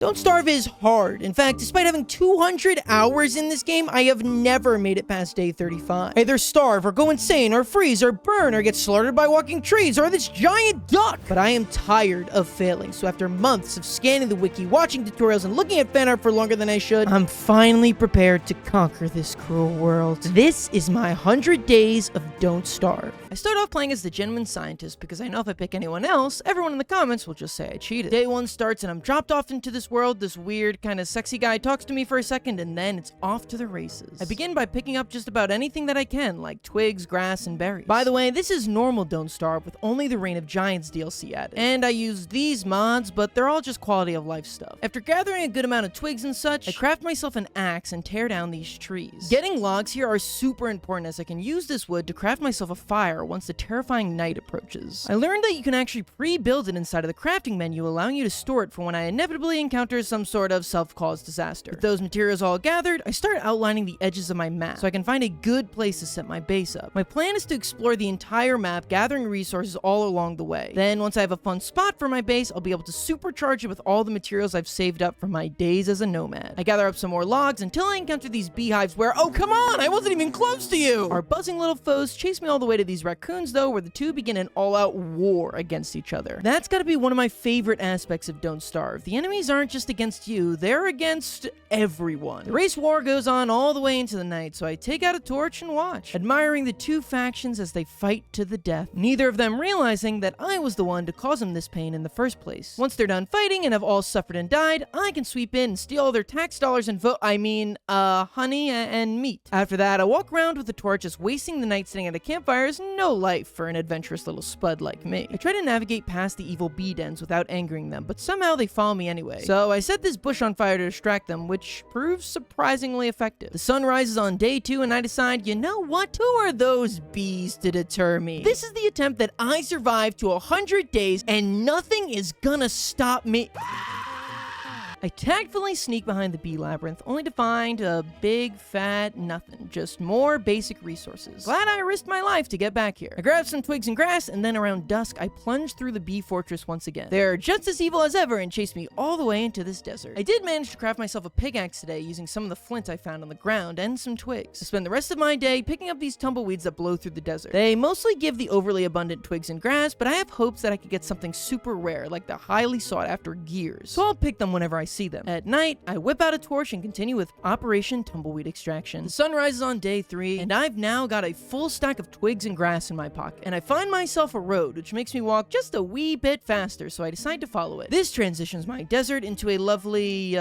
Don't Starve is hard. In fact, despite having 200 hours in this game, I have never made it past day 35. I either starve, or go insane, or freeze, or burn, or get slaughtered by walking trees, or this giant duck! But I am tired of failing, so after months of scanning the wiki, watching tutorials, and looking at fan art for longer than I should, I'm finally prepared to conquer this cruel world. This is my 100 days of Don't Starve. I start off playing as the genuine scientist, because I know if I pick anyone else, everyone in the comments will just say I cheated. Day 1 starts, and I'm dropped off into this world. This weird, kind of sexy guy talks to me for a second, and then it's off to the races. I begin by picking up just about anything that I can, like twigs, grass, and berries. By the way, this is normal Don't Starve with only the Reign of Giants DLC added. And I use these mods, but they're all just quality of life stuff. After gathering a good amount of twigs and such, I craft myself an axe and tear down these trees. Getting logs here are super important, as I can use this wood to craft myself a fire once the terrifying night approaches. I learned that you can actually pre-build it inside of the crafting menu, allowing you to store it for when I inevitably encounter some sort of self-caused disaster. With those materials all gathered, I start outlining the edges of my map so I can find a good place to set my base up. My plan is to explore the entire map, gathering resources all along the way. Then, once I have a fun spot for my base, I'll be able to supercharge it with all the materials I've saved up from my days as a nomad. I gather up some more logs until I encounter these beehives where, oh come on, I wasn't even close to you! Our buzzing little foes chase me all the way to these raccoons though, where the two begin an all-out war against each other. That's gotta be one of my favorite aspects of Don't Starve. The enemies aren't just against you, they're against everyone. The race war goes on all the way into the night, so I take out a torch and watch, admiring the two factions as they fight to the death, neither of them realizing that I was the one to cause them this pain in the first place. Once they're done fighting and have all suffered and died, I can sweep in and steal all their tax dollars and honey and meat. After that, I walk around with the torch, just wasting the night sitting at a campfire is no life for an adventurous little spud like me. I try to navigate past the evil bee dens without angering them, but somehow they follow me anyway. So I set this bush on fire to distract them, which proves surprisingly effective. The sun rises on day 2 and I decide, you know what? Who are those bees to deter me? This is the attempt that I survived to 100 days and nothing is gonna stop me. I tactfully sneak behind the bee labyrinth, only to find a big, fat nothing. Just more basic resources. Glad I risked my life to get back here. I grab some twigs and grass, and then around dusk, I plunge through the bee fortress once again. They're just as evil as ever and chase me all the way into this desert. I did manage to craft myself a pickaxe today using some of the flint I found on the ground and some twigs. I spend the rest of my day picking up these tumbleweeds that blow through the desert. They mostly give the overly abundant twigs and grass, but I have hopes that I could get something super rare, like the highly sought after gears. So I'll pick them whenever I see them. At night, I whip out a torch and continue with Operation Tumbleweed Extraction. The sun rises on day 3, and I've now got a full stack of twigs and grass in my pocket. And I find myself a road, which makes me walk just a wee bit faster, so I decide to follow it. This transitions my desert into a lovely,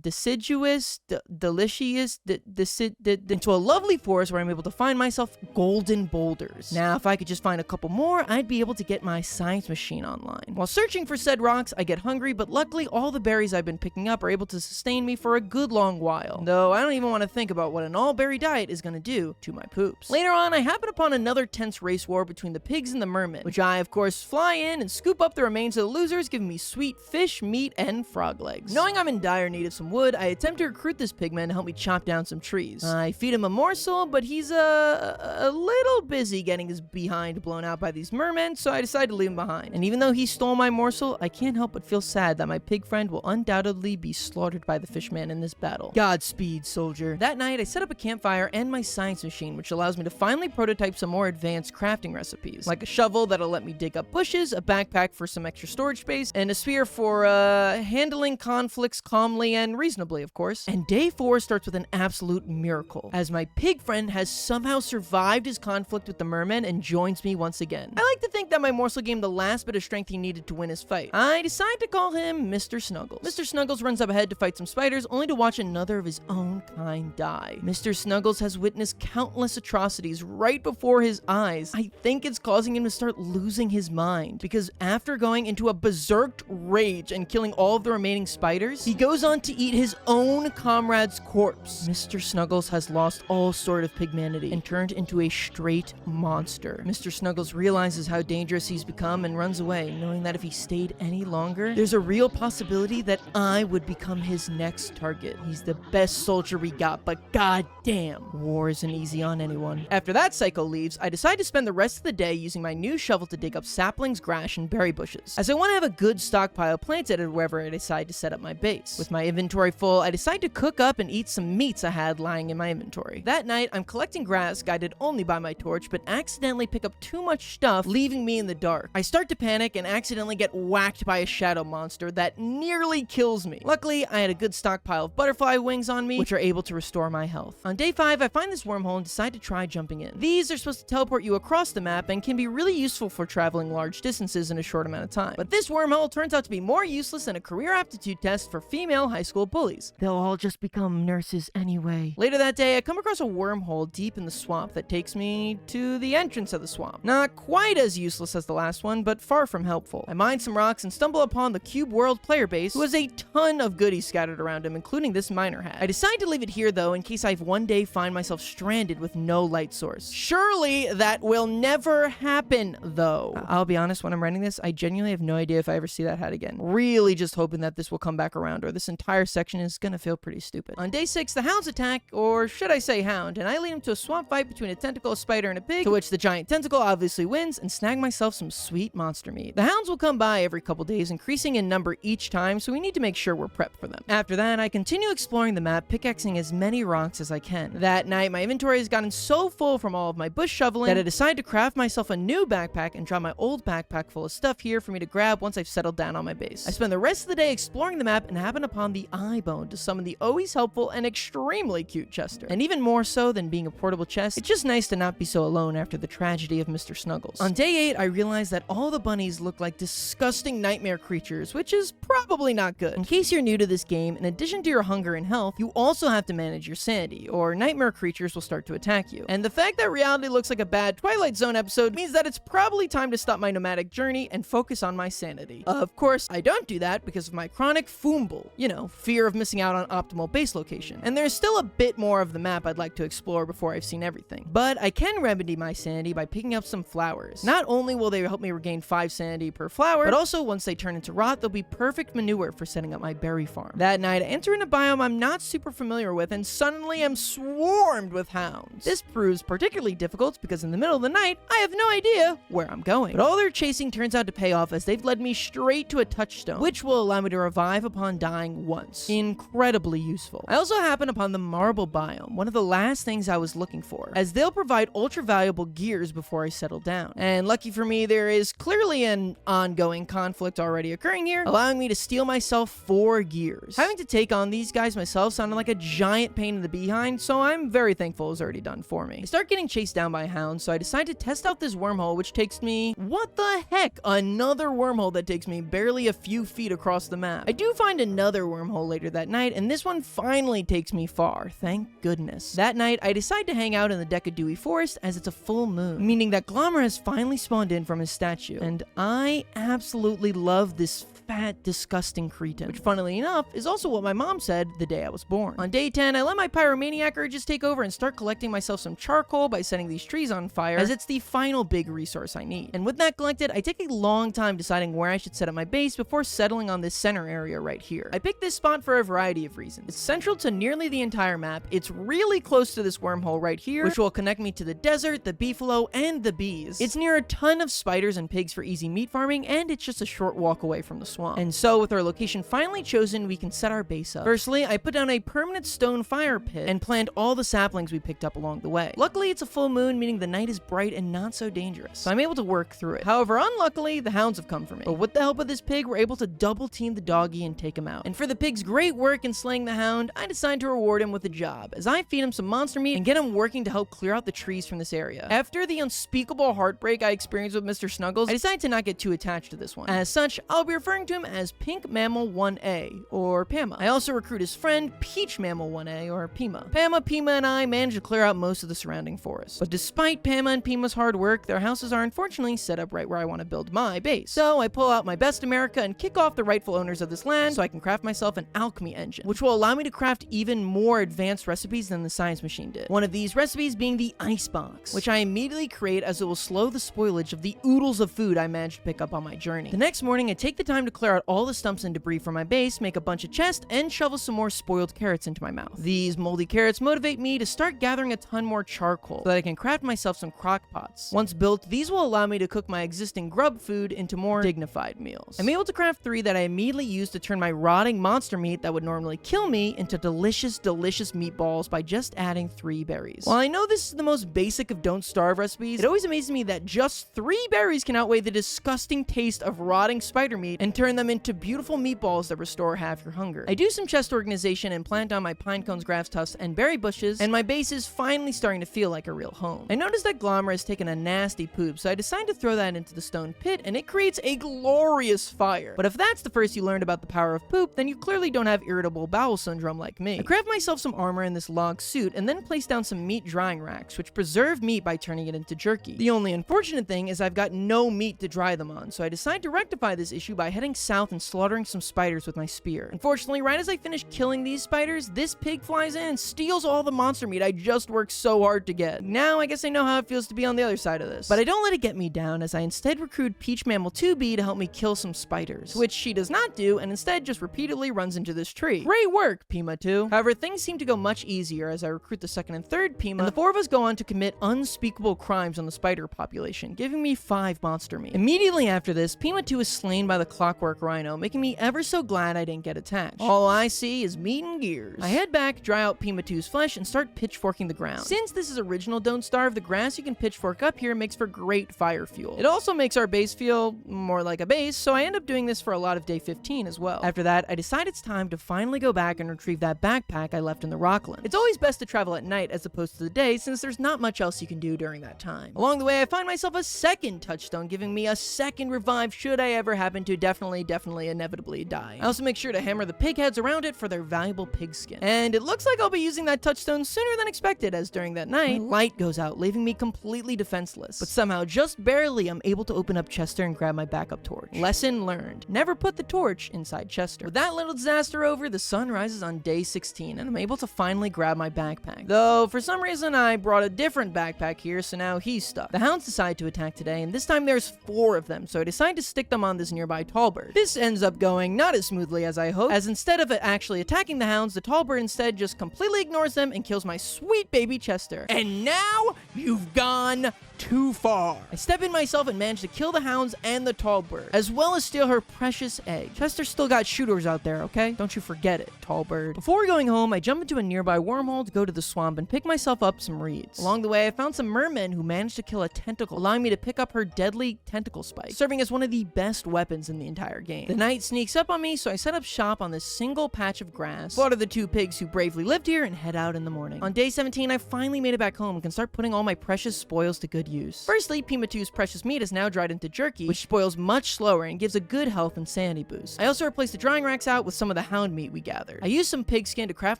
deciduous, delicious, into a lovely forest where I'm able to find myself golden boulders. Now, if I could just find a couple more, I'd be able to get my science machine online. While searching for said rocks, I get hungry, but luckily all the berries I've been picking up are able to sustain me for a good long while. Though I don't even want to think about what an all-berry diet is going to do to my poops. Later on, I happen upon another tense race war between the pigs and the mermen, which I, of course, fly in and scoop up the remains of the losers, giving me sweet fish, meat, and frog legs. Knowing I'm in dire need of some wood, I attempt to recruit this pigman to help me chop down some trees. I feed him a morsel, but he's a little busy getting his behind blown out by these mermen, so I decide to leave him behind. And even though he stole my morsel, I can't help but feel sad that my pig friend will undoubtedly be slaughtered by the fishman in this battle. Godspeed, soldier. That night, I set up a campfire and my science machine, which allows me to finally prototype some more advanced crafting recipes, like a shovel that'll let me dig up bushes, a backpack for some extra storage space, and a spear for, handling conflicts calmly and reasonably, of course. And day 4 starts with an absolute miracle, as my pig friend has somehow survived his conflict with the merman and joins me once again. I like to think that my morsel gave him the last bit of strength he needed to win his fight. I decide to call him Mr. Snuggles. Mr. Snuggles runs up ahead to fight some spiders, only to watch another of his own kind die. Mr. Snuggles has witnessed countless atrocities right before his eyes. I think it's causing him to start losing his mind, because after going into a berserk rage and killing all of the remaining spiders, he goes on to eat his own comrade's corpse. Mr. Snuggles has lost all sort of pigmanity and turned into a straight monster. Mr. Snuggles realizes how dangerous he's become and runs away, knowing that if he stayed any longer, there's a real possibility possibility that I would become his next target. He's the best soldier we got, but goddamn, war isn't easy on anyone. After that cycle leaves, I decide to spend the rest of the day using my new shovel to dig up saplings, grass, and berry bushes, as I want to have a good stockpile planted at wherever I decide to set up my base. With my inventory full, I decide to cook up and eat some meats I had lying in my inventory. That night, I'm collecting grass, guided only by my torch, but accidentally pick up too much stuff, leaving me in the dark. I start to panic and accidentally get whacked by a shadow monster that nearly kills me. Luckily, I had a good stockpile of butterfly wings on me, which are able to restore my health. On day 5, I find this wormhole and decide to try jumping in. These are supposed to teleport you across the map and can be really useful for traveling large distances in a short amount of time. But this wormhole turns out to be more useless than a career aptitude test for female high school bullies. They'll all just become nurses anyway. Later that day, I come across a wormhole deep in the swamp that takes me to the entrance of the swamp. Not quite as useless as the last one, but far from helpful. I mine some rocks and stumble upon the Cube World player base, who has a ton of goodies scattered around him, including this miner hat. I decide to leave it here though, in case I one day find myself stranded with no light source. Surely that will never happen though. I'll be honest, when I'm writing this, I genuinely have no idea if I ever see that hat again. Really just hoping that this will come back around, or this entire section is gonna feel pretty stupid. On day 6, the hounds attack, or should I say hound, and I lead him to a swamp fight between a tentacle, a spider, and a pig, to which the giant tentacle obviously wins, and snag myself some sweet monster meat. The hounds will come by every couple days, increasing in number each time, so we need to make sure we're prepped for them. After that, I continue exploring the map, pickaxing as many rocks as I can. That night, my inventory has gotten so full from all of my bush shoveling that I decide to craft myself a new backpack and drop my old backpack full of stuff here for me to grab once I've settled down on my base. I spend the rest of the day exploring the map and happen upon the eye bone to summon the always helpful and extremely cute Chester. And even more so than being a portable chest, it's just nice to not be so alone after the tragedy of Mr. Snuggles. On day 8, I realize that all the bunnies look like disgusting nightmare creatures, which is probably not good. In case you're new to this game, in addition to your hunger and health, you also have to manage your sanity, or nightmare creatures will start to attack you. And the fact that reality looks like a bad Twilight Zone episode means that it's probably time to stop my nomadic journey and focus on my sanity. Of course, I don't do that because of my chronic foomble, fear of missing out on optimal base location. And there's still a bit more of the map I'd like to explore before I've seen everything. But I can remedy my sanity by picking up some flowers. Not only will they help me regain 5 sanity per flower, but also once they turn into rot, they'll be perfect manure for setting up my berry farm. That night, I enter in a biome I'm not super familiar with, and suddenly I'm swarmed with hounds. This proves particularly difficult because in the middle of the night, I have no idea where I'm going. But all their chasing turns out to pay off, as they've led me straight to a touchstone, which will allow me to revive upon dying once. Incredibly useful. I also happen upon the marble biome, one of the last things I was looking for, as they'll provide ultra valuable gears before I settle down. And lucky for me, there is clearly an ongoing conflict already occurring here, allowing me to steal myself 4 gears. Having to take on these guys myself sounded like a giant pain in the behind, so I'm very thankful it was already done for me. I start getting chased down by hounds, so I decide to test out this wormhole, which takes me, what the heck, another wormhole that takes me barely a few feet across the map. I do find another wormhole later that night, and this one finally takes me far, thank goodness. That night, I decide to hang out in the Decadewey Forest as it's a full moon, meaning that Glommer has finally spawned in from his statue, and I absolutely love this fat, disgusting cretin, which funnily enough is also what my mom said the day I was born. On day 10, I let my pyromaniac urges take over and start collecting myself some charcoal by setting these trees on fire, as it's the final big resource I need. And with that collected, I take a long time deciding where I should set up my base before settling on this center area right here. I picked this spot for a variety of reasons. It's central to nearly the entire map, it's really close to this wormhole right here, which will connect me to the desert, the beefalo, and the bees. It's near a ton of spiders and pigs for easy meat farming, and it's just a short walk away from the swamp. And so, with our location finally chosen, we can set our base up. Firstly, I put down a permanent stone fire pit and planted all the saplings we picked up along the way. Luckily, it's a full moon, meaning the night is bright and not so dangerous, so I'm able to work through it. However, unluckily, the hounds have come for me. But with the help of this pig, we're able to double team the doggy and take him out. And for the pig's great work in slaying the hound, I decide to reward him with a job, as I feed him some monster meat and get him working to help clear out the trees from this area. After the unspeakable heartbreak I experienced with Mr. Snuggles, I decided to not get too attached to this one. As such, I'll be referring to him as Pink Mammal 1A, or Pama. I also recruit his friend, Peach Mammal 1A, or Pima. Pama, Pima, and I manage to clear out most of the surrounding forest. But despite Pama and Pima's hard work, their houses are unfortunately set up right where I want to build my base. So I pull out my best America and kick off the rightful owners of this land so I can craft myself an alchemy engine, which will allow me to craft even more advanced recipes than the science machine did. One of these recipes being the ice box, which I immediately create as it will slow the spoilage of the oodles of food I managed to pick up on my journey. The next morning, I take the time to clear out all the stumps and debris from my base, make a bunch of chests, and shovel some more spoiled carrots into my mouth. These moldy carrots motivate me to start gathering a ton more charcoal so that I can craft myself some crock pots. Once built, these will allow me to cook my existing grub food into more dignified meals. I'm able to craft 3 that I immediately use to turn my rotting monster meat that would normally kill me into delicious meatballs by just adding 3 berries. While I know this is the most basic of don't starve recipes, it always amazes me that just 3 berries can outweigh the disgusting taste of rotting spider meat and turn them into beautiful meatballs that restore half your hunger. I do some chest organization and plant down my pine cones, grass tufts, and berry bushes, and my base is finally starting to feel like a real home. I noticed that Glommer has taken a nasty poop, so I decided to throw that into the stone pit, and it creates a glorious fire. But if that's the first you learned about the power of poop, then you clearly don't have irritable bowel syndrome like me. I craft myself some armor in this log suit, and then place down some meat drying racks, which preserve meat by turning it into jerky. The only unfortunate thing is I've got no meat to dry them on, so I decide to rectify this issue by heading south and slaughtering some spiders with my spear. Unfortunately, right as I finish killing these spiders, this pig flies in and steals all the monster meat I just worked so hard to get. Now I guess I know how it feels to be on the other side of this. But I don't let it get me down, as I instead recruit Peach Mammal 2B to help me kill some spiders, which she does not do, and instead just repeatedly runs into this tree. Great work, Pima 2. However, things seem to go much easier as I recruit the second and third Pima, and the 4 of us go on to commit unspeakable crimes on the spider population, giving me 5 monster meat. Immediately after this, Pima 2 is slain by the clockwork rhino, making me ever so glad I didn't get attached. All I see is meat and gears. I head back, dry out Pima 2's flesh, and start pitchforking the ground. Since this is original Don't Starve, the grass you can pitchfork up here makes for great fire fuel. It also makes our base feel more like a base, so I end up doing this for a lot of day 15 as well. After that, I decide it's time to finally go back and retrieve that backpack I left in the rockland. It's always best to travel at night as opposed to the day, since there's not much else you can do during that time. Along the way, I find myself a second touchstone, giving me a second revive should I ever happen to definitely, inevitably die. I also make sure to hammer the pig heads around it for their valuable pig skin. And it looks like I'll be using that touchstone sooner than expected, as during that night, light goes out, leaving me completely defenseless. But somehow, just barely, I'm able to open up Chester and grab my backup torch. Lesson learned. Never put the torch inside Chester. With that little disaster over, the sun rises on day 16, and I'm able to finally grab my backpack. Though, for some reason, I brought a different backpack here, so now he's stuck. The hounds decide to attack today, and this time there's 4 of them, so I decide to stick them on this nearby tall bird. This ends up going not as smoothly as I hoped, as instead of it actually attacking the hounds, the tall bird instead just completely ignores them and kills my sweet baby Chester. And now, you've gone too far. I step in myself and manage to kill the hounds and the tall bird, as well as steal her precious egg. Chester still got shooters out there, okay? Don't you forget it, tall bird. Before going home, I jump into a nearby wormhole to go to the swamp and pick myself up some reeds. Along the way, I found some mermen who managed to kill a tentacle, allowing me to pick up her deadly tentacle spike, serving as one of the best weapons in the entire game. The night sneaks up on me, so I set up shop on this single patch of grass, slaughter the 2 pigs who bravely lived here, and head out in the morning. On day 17, I finally made it back home and can start putting all my precious spoils to good use. Firstly, Pima 2's precious meat is now dried into jerky, which spoils much slower and gives a good health and sanity boost. I also replaced the drying racks out with some of the hound meat we gathered. I used some pig skin to craft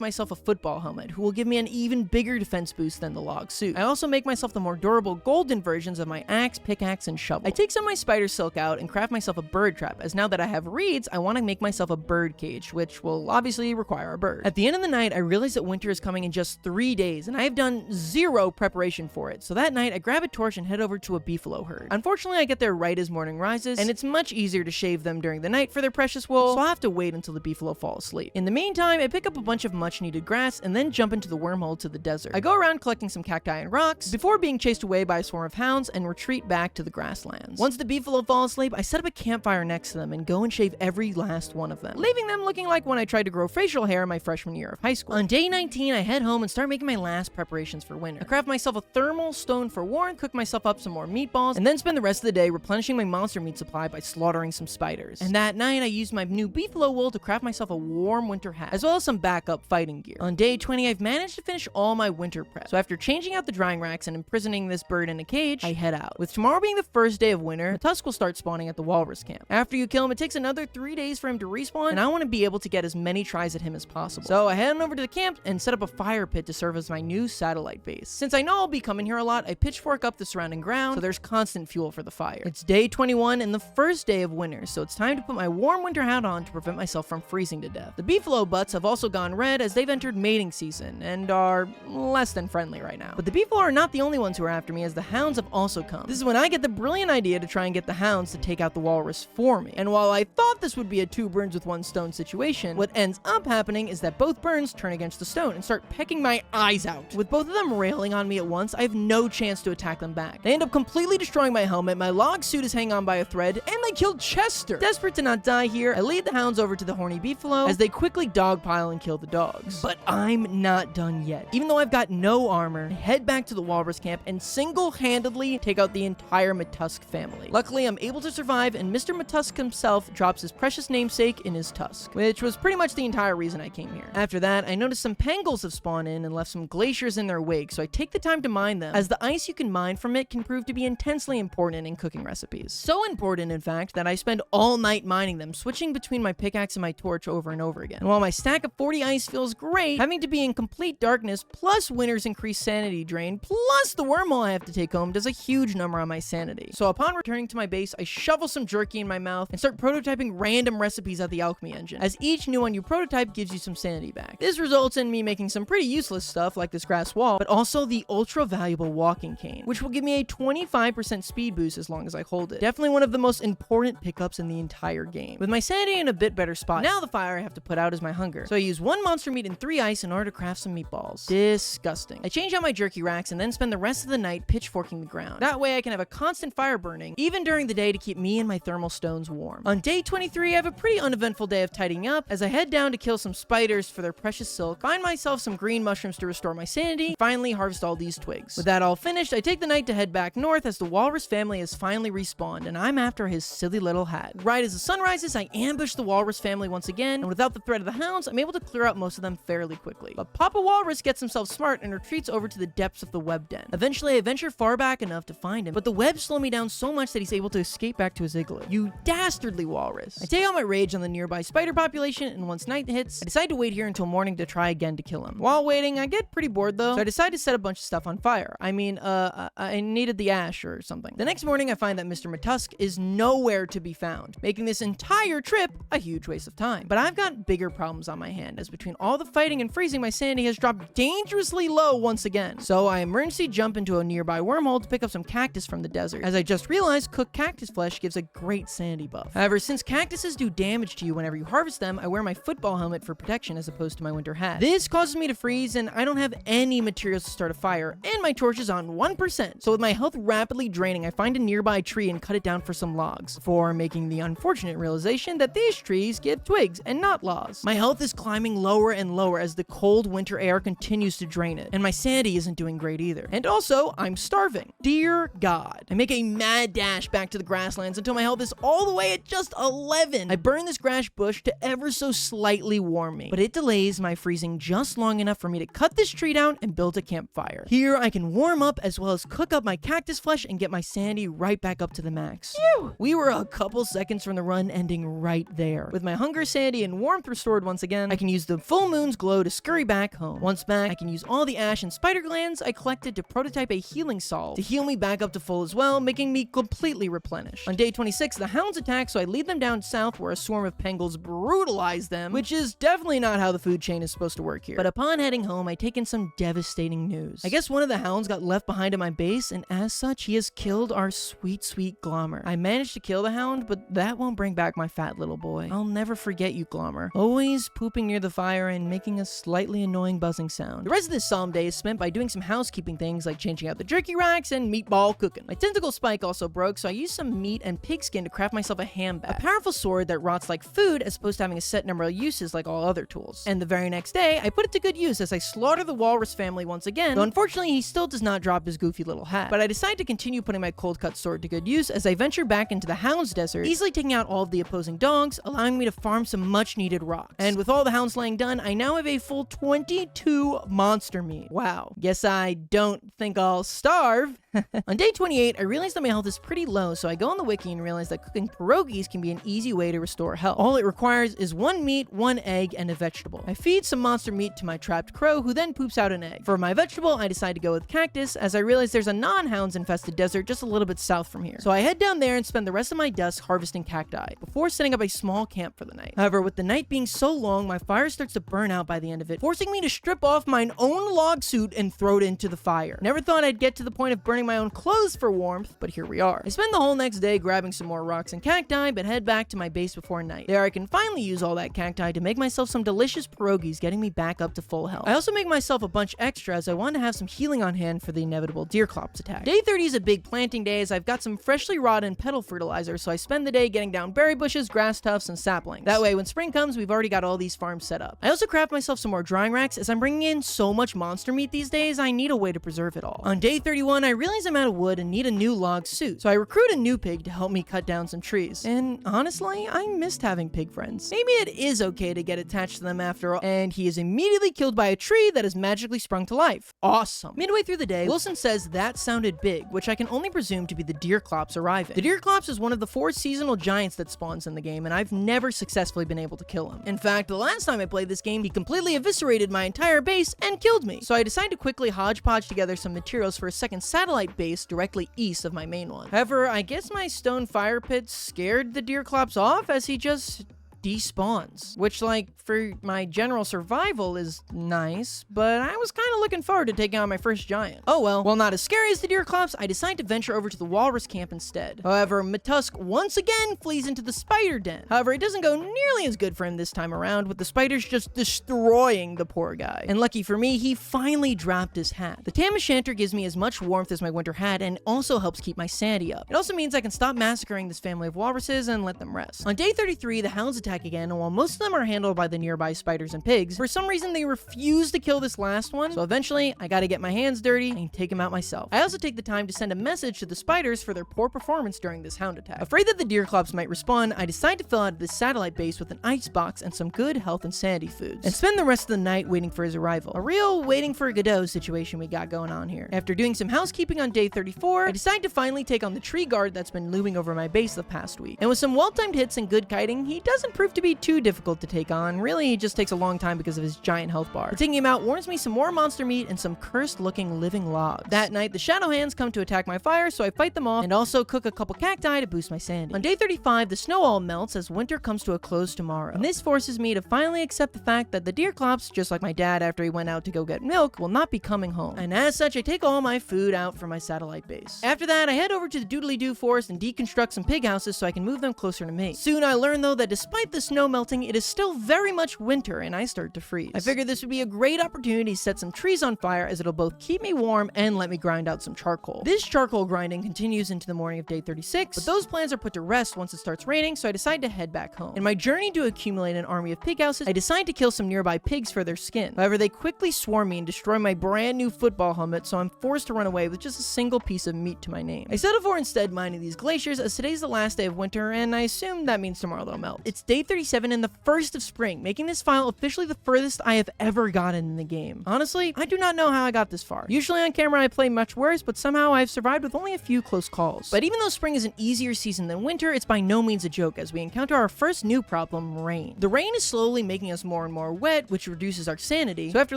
myself a football helmet, who will give me an even bigger defense boost than the log suit. I also make myself the more durable golden versions of my axe, pickaxe, and shovel. I take some of my spider silk out and craft myself a bird trap, as now that I have reeds, I want to make myself a bird cage, which will obviously require a bird. At the end of the night, I realize that winter is coming in just 3 days, and I have done 0 preparation for it, so that night I grab a torch and head over to a beefalo herd. Unfortunately, I get there right as morning rises, and it's much easier to shave them during the night for their precious wool, so I'll have to wait until the beefalo fall asleep. In the meantime, I pick up a bunch of much needed grass and then jump into the wormhole to the desert. I go around collecting some cacti and rocks before being chased away by a swarm of hounds and retreat back to the grasslands. Once the beefalo fall asleep, I set up a campfire next to them and go and shave every last one of them, leaving them looking like when I tried to grow facial hair in my freshman year of high school. On day 19, I head home and start making my last preparations for winter. I craft myself a thermal stone for warmth, cook myself up some more meatballs, and then spend the rest of the day replenishing my monster meat supply by slaughtering some spiders. And that night, I used my new beefalo wool to craft myself a warm winter hat, as well as some backup fighting gear. On day 20, I've managed to finish all my winter prep, so after changing out the drying racks and imprisoning this bird in a cage, I head out. With tomorrow being the first day of winter, the tusk will start spawning at the walrus camp. After you kill him, it takes another 3 days for him to respawn, and I want to be able to get as many tries at him as possible. So I head on over to the camp and set up a fire pit to serve as my new satellite base. Since I know I'll be coming here a lot, I pitchfork up the surrounding ground, so there's constant fuel for the fire. It's day 21 and the first day of winter, so it's time to put my warm winter hat on to prevent myself from freezing to death. The beefalo butts have also gone red as they've entered mating season and are less than friendly right now. But the beefalo are not the only ones who are after me, as the hounds have also come. This is when I get the brilliant idea to try and get the hounds to take out the walrus for me. And while I thought this would be a 2 birds with 1 stone situation, what ends up happening is that both birds turn against the stone and start pecking my eyes out. With both of them railing on me at once, I have no chance to attack them back. They end up completely destroying my helmet, my log suit is hanging on by a thread, and they killed Chester. Desperate to not die here, I lead the hounds over to the horny beefalo as they quickly dogpile and kill the dogs. But I'm not done yet. Even though I've got no armor, I head back to the walrus camp and single-handedly take out the entire Matusk family. Luckily, I'm able to survive, and Mr. Matusk himself drops his precious namesake in his tusk, which was pretty much the entire reason I came here. After that, I noticed some pangolins have spawned in and left some glaciers in their wake, so I take the time to mine them, as the ice you can mine from it can prove to be intensely important in cooking recipes. So important, in fact, that I spend all night mining them, switching between my pickaxe and my torch over and over again. And while my stack of 40 ice feels great, having to be in complete darkness, plus winter's increased sanity drain, plus the wormhole I have to take home, does a huge number on my sanity. So upon returning to my base, I shovel some jerky in my mouth and start prototyping random recipes at the alchemy engine, as each new one you prototype gives you some sanity back. This results in me making some pretty useless stuff like this grass wall, but also the ultra valuable walking cane, which will give me a 25% speed boost as long as I hold it. Definitely one of the most important pickups in the entire game. With my sanity in a bit better spot, now the fire I have to put out is my hunger. So I use 1 monster meat and 3 ice in order to craft some meatballs. Disgusting. I change out my jerky racks and then spend the rest of the night pitchforking the ground. That way I can have a constant fire burning, even during the day, to keep me and my thermal stones warm. On day 23, I have a pretty uneventful day of tidying up as I head down to kill some spiders for their precious silk, find myself some green mushrooms to restore my sanity, and finally harvest all these twigs. With that all finished, I take the night to head back north as the walrus family has finally respawned and I'm after his silly little hat. Right as the sun rises, I ambush the walrus family once again, and without the threat of the hounds, I'm able to clear out most of them fairly quickly. But Papa Walrus gets himself smart and retreats over to the depths of the web den. Eventually, I venture far back enough to find him, but the webs slow me down so much that he's able to escape back to his igloo. You dastardly walrus. I take out my rage on the nearby spider population, and once night hits, I decide to wait here until morning to try again to kill him. While waiting, I get pretty bored though, so I decide to set a bunch of stuff on fire. I needed the ash or something. The next morning, I find that Mr. Matusk is nowhere to be found, making this entire trip a huge waste of time. But I've got bigger problems on my hand, as between all the fighting and freezing, my sanity has dropped dangerously low once again. So I emergency jump into a nearby wormhole to pick up some cactus from the desert, as I just realized cooked cactus flesh gives a great sanity buff. However, since cactuses do damage to you whenever you harvest them, I wear my football helmet for protection as opposed to my winter hat. This causes me to freeze, and I don't have any materials to start a fire, and my torch is on 1%. So with my health rapidly draining, I find a nearby tree and cut it down for some logs, before making the unfortunate realization that these trees give twigs and not logs. My health is climbing lower and lower as the cold winter air continues to drain it, and my sanity isn't doing great either. And also, I'm starving. Dear God. I make a mad dash back to the grasslands until my health is all the way at just 11. I burn this grass bush to ever so slightly warm me, but it delays my freezing just long enough for me to cut this tree down and build a campfire. Here, I can warm up as well as cook up my cactus flesh and get my sanity right back up to the max. Phew! We were a couple seconds from the run ending right there. With my hunger, sanity, and warmth restored once again, I can use the full moon's glow to scurry back home. Once back, I can use all the ash and spider glands I collected to prototype a healing salve to heal me back up to full as well, making me completely replenished. On day 26, the hounds attack, so I lead them down south where a swarm of pangolins brutalize them, which is definitely not how the food chain is supposed to work here. But upon heading home, I take in some devastating news. I guess one of the hounds got left behind in my base, and as such, he has killed our sweet, sweet Glommer. I managed to kill the hound, but that won't bring back my fat little boy. I'll never forget you, Glommer. Always pooping near the fire and making a slightly annoying buzzing sound. The rest of this solemn day is spent by doing some housekeeping things like changing out the jerky racks and meatball cooking. My tentacle spike also broke, so I used some meat and pigskin to craft myself a handbat, a powerful sword that rots like food as opposed to having a set number of uses like all other tools. And the very next day, I put it to good use as I slaughter the walrus family once again, though unfortunately he still does not drop his goofy little hat. But I decide to continue putting my cold cut sword to good use as I venture back into the hounds desert, easily taking out all of the opposing dogs, allowing me to farm some much needed rocks. And with all the hounds laying done, I now have a full 22 monster meat. Wow. Guess I don't think I'll starve. On day 28, I realized that my health is pretty low, so I go on the wiki and realize that cooking pierogies can be an easy way to restore health. All it requires is 1 meat, 1 egg, and a vegetable. I feed some monster meat to my trapped crow, who then poops out an egg. For my vegetable, I decide to go with cactus, as I realize there's a non-hounds infested desert just a little bit south from here. So I head down there and spend the rest of my dusk harvesting cacti, before setting up a small camp for the night. However, with the night being so long, my fire starts to burn out by the end of it, forcing me to strip off mine own log suit and throw it into the fire. Never thought I'd get to the point of burning my own clothes for warmth, but here we are. I spend the whole next day grabbing some more rocks and cacti, but head back to my base before night. There I can finally use all that cacti to make myself some delicious pierogies, getting me back up to full health. I also make myself a bunch extra as I want to have some healing on hand for the inevitable Deerclops attack. Day 30 is a big planting day as I've got some freshly rotten petal fertilizer, so I spend the day getting down berry bushes, grass tufts, and saplings. That way when spring comes, we've already got all these farms set up. I also craft myself some more drying racks as I'm bringing in so much monster meat these days, I need a way to preserve it all. On day 31, I realize I'm out of wood and need a new log suit, so I recruit a new pig to help me cut down some trees. And honestly, I missed having pig friends. Maybe it is okay to get attached to them after all. And he is immediately killed by a tree that has magically sprung to life. Awesome. Midway through the day, Wilson says that sounded big, which I can only presume to be the Deerclops arriving. The Deerclops is one of the 4 seasonal giants that spawns in the game, and I've never successfully been able to kill him. In fact, the last time I played this game, he completely eviscerated my entire base and killed me. So I decided to quickly hodgepodge together some materials for a second satellite base directly east of my main one. However, I guess my stone fire pit scared the Deerclops off as he just despawns, which, like, for my general survival is nice, but I was kind of looking forward to taking on my first giant. Oh well. While not as scary as the Deerclops, I decide to venture over to the walrus camp instead. However, Matusk once again flees into the spider den. However, it doesn't go nearly as good for him this time around, with the spiders just destroying the poor guy. And lucky for me, he finally dropped his hat. The Tam O'Shanter gives me as much warmth as my winter hat and also helps keep my sanity up. It also means I can stop massacring this family of walruses and let them rest. On day 33, the hounds attack again, and while most of them are handled by the nearby spiders and pigs, for some reason they refuse to kill this last one, so eventually I gotta get my hands dirty and take him out myself. I also take the time to send a message to the spiders for their poor performance during this hound attack. Afraid that the Deerclops might respawn, I decide to fill out this satellite base with an ice box and some good health and sanity foods, and spend the rest of the night waiting for his arrival. A real waiting for Godot situation we got going on here. After doing some housekeeping on day 34, I decide to finally take on the tree guard that's been looming over my base the past week. And with some well-timed hits and good kiting, he doesn't prove to be too difficult to take on. Really, he just takes a long time because of his giant health bar. But taking him out warms me some more monster meat and some cursed-looking living logs. That night, the Shadow Hands come to attack my fire, so I fight them off and also cook a couple cacti to boost my sanity. On day 35, the snow all melts as winter comes to a close tomorrow. And this forces me to finally accept the fact that the Deerclops, just like my dad after he went out to go get milk, will not be coming home. And as such, I take all my food out from my satellite base. After that, I head over to the Doodly-Doo forest and deconstruct some pig houses so I can move them closer to me. Soon I learn though that despite the snow melting, it is still very much winter and I start to freeze. I figured this would be a great opportunity to set some trees on fire as it'll both keep me warm and let me grind out some charcoal. This charcoal grinding continues into the morning of day 36, but those plans are put to rest once it starts raining, so I decide to head back home. In my journey to accumulate an army of pig houses, I decide to kill some nearby pigs for their skin. However, they quickly swarm me and destroy my brand new football helmet, so I'm forced to run away with just a single piece of meat to my name. I settle for instead mining these glaciers as today's the last day of winter, and I assume that means tomorrow they'll melt. It's day 37 and the first of spring, making this file officially the furthest I have ever gotten in the game. Honestly, I do not know how I got this far. Usually on camera I play much worse, but somehow I've survived with only a few close calls. But even though spring is an easier season than winter, it's by no means a joke as we encounter our first new problem, rain. The rain is slowly making us more and more wet, which reduces our sanity, so after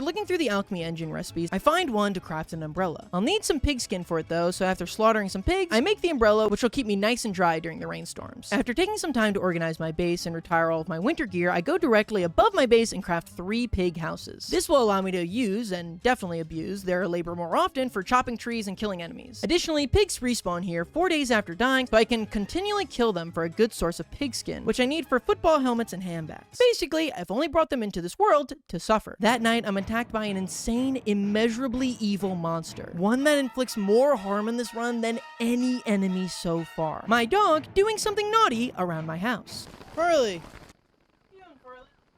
looking through the alchemy engine recipes, I find one to craft an umbrella. I'll need some pig skin for it though, so after slaughtering some pigs, I make the umbrella, which will keep me nice and dry during the rainstorms. After taking some time to organize my base and retire all of my winter gear, I go directly above my base and craft 3 pig houses. This will allow me to use, and definitely abuse, their labor more often for chopping trees and killing enemies. Additionally, pigs respawn here 4 days after dying, so I can continually kill them for a good source of pig skin, which I need for football helmets and handbags. Basically, I've only brought them into this world to suffer. That night, I'm attacked by an insane, immeasurably evil monster. One that inflicts more harm in this run than any enemy so far. My dog doing something naughty around my house. Farley.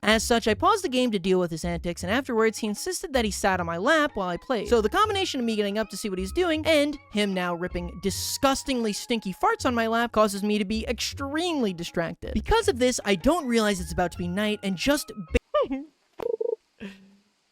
As such, I paused the game to deal with his antics, and afterwards he insisted that he sat on my lap while I played. So the combination of me getting up to see what he's doing, and him now ripping disgustingly stinky farts on my lap, causes me to be extremely distracted. Because of this, I don't realize it's about to be night, and just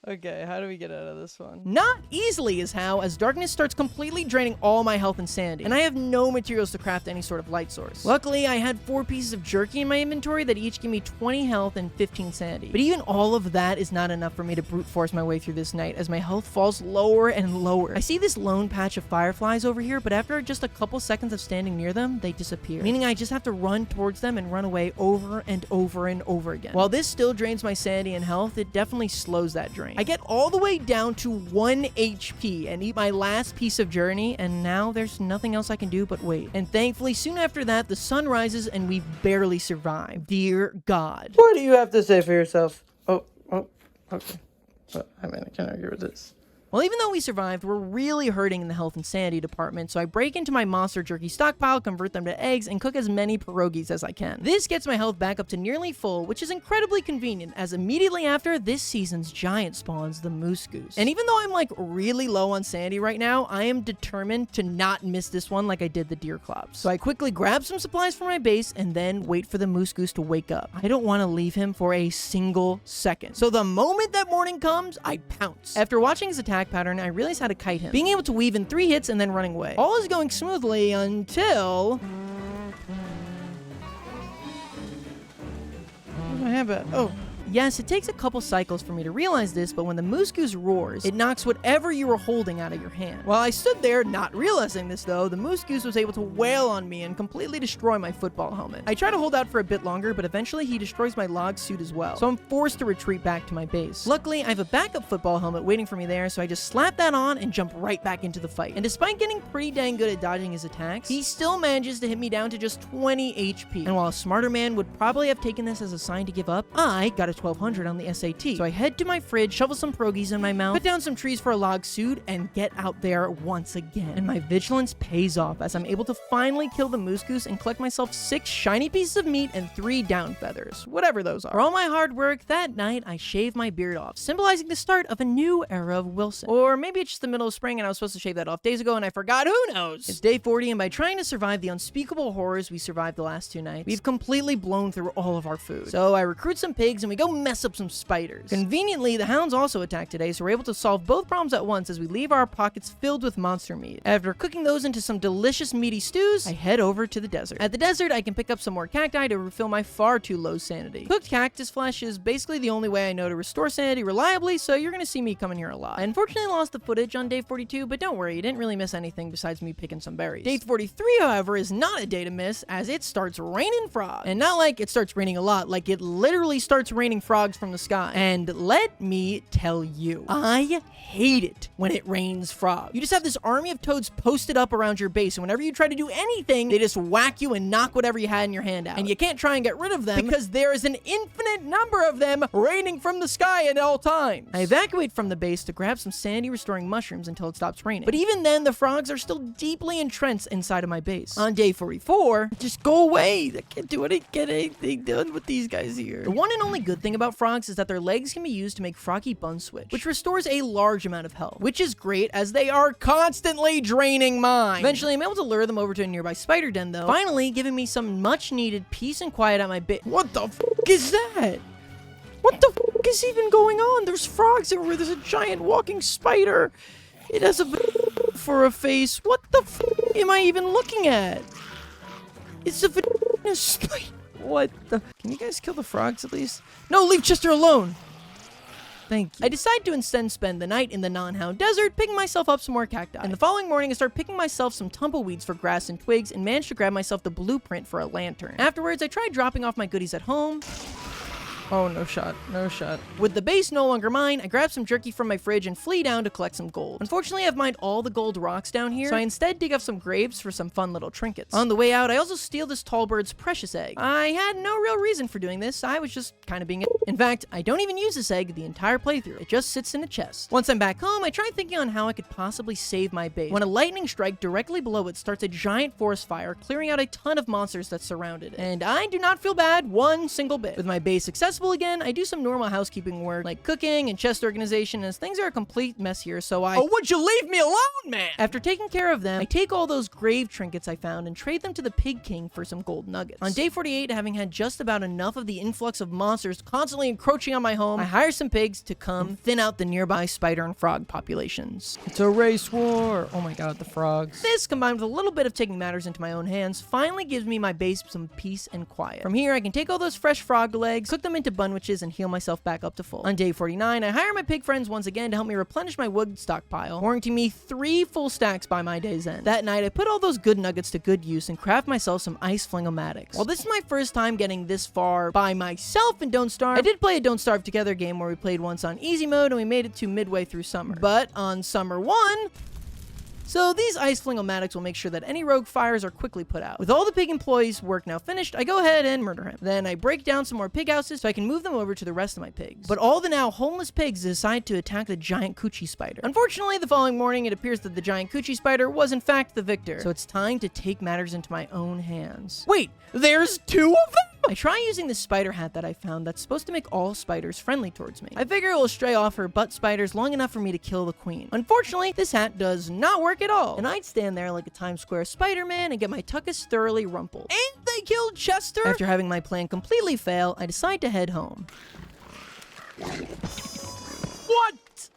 Okay, how do we get out of this one? Not easily is how, as darkness starts completely draining all my health and sanity, and I have no materials to craft any sort of light source. Luckily, I had 4 pieces of jerky in my inventory that each give me 20 health and 15 sanity. But even all of that is not enough for me to brute force my way through this night as my health falls lower and lower. I see this lone patch of fireflies over here, but after just a couple seconds of standing near them, they disappear, meaning I just have to run towards them and run away over and over and over again. While this still drains my sanity and health, it definitely slows that drain. I get all the way down to 1 HP and eat my last piece of journey, and now there's nothing else I can do but wait. And thankfully, soon after that, the sun rises and we've barely survived. Dear God. What do you have to say for yourself? Oh, okay. Well, I mean, I can't argue with this. Well, even though we survived, we're really hurting in the health and sanity department, so I break into my monster jerky stockpile, convert them to eggs, and cook as many pierogies as I can. This gets my health back up to nearly full, which is incredibly convenient, as immediately after, this season's giant spawns the moose goose. And even though I'm like really low on sanity right now, I am determined to not miss this one like I did the Deerclops. So I quickly grab some supplies from my base and then wait for the moose goose to wake up. I don't want to leave him for a single second. So the moment that morning comes, I pounce. After watching his attack pattern, I realized how to kite him, being able to weave in 3 hits and then running away. All is going smoothly until... What do I have at? Oh. Yes, it takes a couple cycles for me to realize this, but when the moose goose roars, it knocks whatever you were holding out of your hand. While I stood there not realizing this though, the moose goose was able to wail on me and completely destroy my football helmet. I try to hold out for a bit longer, but eventually he destroys my log suit as well, so I'm forced to retreat back to my base. Luckily, I have a backup football helmet waiting for me there, so I just slap that on and jump right back into the fight. And despite getting pretty dang good at dodging his attacks, he still manages to hit me down to just 20 HP. And while a smarter man would probably have taken this as a sign to give up, I got a 1200 on the SAT. So I head to my fridge, shovel some pierogies in my mouth, put down some trees for a log suit, and get out there once again. And my vigilance pays off as I'm able to finally kill the moose goose and collect myself 6 shiny pieces of meat and 3 down feathers, whatever those are. For all my hard work, that night I shave my beard off, symbolizing the start of a new era of Wilson. Or maybe it's just the middle of spring and I was supposed to shave that off days ago and I forgot, who knows? It's day 40, and by trying to survive the unspeakable horrors we survived the last 2 nights, we've completely blown through all of our food. So I recruit some pigs and we go mess up some spiders. Conveniently, the hounds also attack today, so we're able to solve both problems at once as we leave our pockets filled with monster meat. After cooking those into some delicious meaty stews, I head over to the desert. At the desert, I can pick up some more cacti to refill my far too low sanity. Cooked cactus flesh is basically the only way I know to restore sanity reliably, so you're gonna see me coming here a lot. I unfortunately lost the footage on day 42, but don't worry, you didn't really miss anything besides me picking some berries. Day 43, however, is not a day to miss, as it starts raining frogs. And not like it starts raining a lot, like it literally starts raining frogs from the sky. And let me tell you, I hate it when it rains frogs. You just have this army of toads posted up around your base, and whenever you try to do anything, they just whack you and knock whatever you had in your hand out. And you can't try and get rid of them because there is an infinite number of them raining from the sky at all times. I evacuate from the base to grab some sanity restoring mushrooms until it stops raining. But even then, the frogs are still deeply entrenched inside of my base. On day 44, just go away. I can't do anything done with these guys here. The one and only good thing about frogs is that their legs can be used to make froggy bun switch, which restores a large amount of health, which is great as they are constantly draining mine. Eventually, I'm able to lure them over to a nearby spider den though, finally giving me some much needed peace and quiet at my base. What the f is that? What the f is even going on? There's frogs everywhere. There's a giant walking spider. It has a for a face. What the f am I even looking at? It's a spider. What the? Can you guys kill the frogs at least? No, leave Chester alone. Thank you. I decide to instead spend the night in the non-hound desert, picking myself up some more cacti. And the following morning, I start picking myself some tumbleweeds for grass and twigs and manage to grab myself the blueprint for a lantern. Afterwards, I tried dropping off my goodies at home. Oh, no shot. No shot. With the base no longer mine, I grab some jerky from my fridge and flee down to collect some gold. Unfortunately, I've mined all the gold rocks down here, so I instead dig up some grapes for some fun little trinkets. On the way out, I also steal this tall bird's precious egg. I had no real reason for doing this. I was just kind of being a... In fact, I don't even use this egg the entire playthrough. It just sits in a chest. Once I'm back home, I try thinking on how I could possibly save my base, when a lightning strike directly below it starts a giant forest fire, clearing out a ton of monsters that surround it. And I do not feel bad one single bit. With my base successful accessible again, I do some normal housekeeping work, like cooking and chest organization, as things are a complete mess here, so Oh, would you leave me alone, man? after taking care of them, I take all those grave trinkets I found and trade them to the Pig King for some gold nuggets. On day 48, having had just about enough of the influx of monsters constantly encroaching on my home, I hire some pigs to come thin out the nearby spider and frog populations. It's a race war. Oh my god, the frogs. This, combined with a little bit of taking matters into my own hands, finally gives me my base some peace and quiet. From here, I can take all those fresh frog legs, cook them into bunwitches, and heal myself back up to full. On day 49, I hire my pig friends once again to help me replenish my wood stockpile, warranting me 3 full stacks by my day's end. That night, I put all those good nuggets to good use and craft myself some ice flingomatics. While this is my first time getting this far by myself in Don't Starve, I did play a Don't Starve Together game where we played once on easy mode and we made it to midway through summer. But on summer 1, so these ice flingomatics will make sure that any rogue fires are quickly put out. With all the pig employees' work now finished, I go ahead and murder him. Then I break down some more pig houses so I can move them over to the rest of my pigs. But all the now homeless pigs decide to attack the giant coochie spider. Unfortunately, the following morning, it appears that the giant coochie spider was in fact the victor. So it's time to take matters into my own hands. Wait, there's 2 of them? I try using the spider hat that I found that's supposed to make all spiders friendly towards me. I figure it will stray off her butt spiders long enough for me to kill the queen. Unfortunately, this hat does not work at all, and I'd stand there like a Times Square Spider-Man and get my tuckus thoroughly rumpled. Ain't they killed Chester? After having my plan completely fail, I decide to head home. What?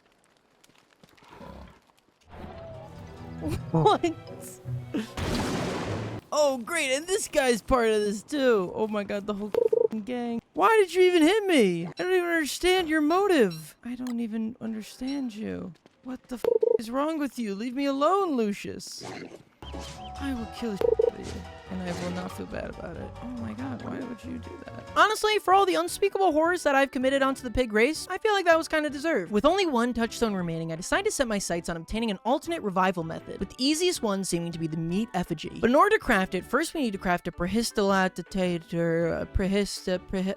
What? Oh, great, and this guy's part of this too. Oh my god, the whole gang. Why did you even hit me? I don't even understand your motive. I don't even understand you. What the is wrong with you? Leave me alone, Lucius. I will kill you, and I will not feel bad about it. Oh my god, why would you do that? Honestly, for all the unspeakable horrors that I've committed onto the pig race, I feel like that was kind of deserved. With only 1 touchstone remaining, I decided to set my sights on obtaining an alternate revival method, with the easiest one seeming to be the meat effigy. But in order to craft it, first we need to craft a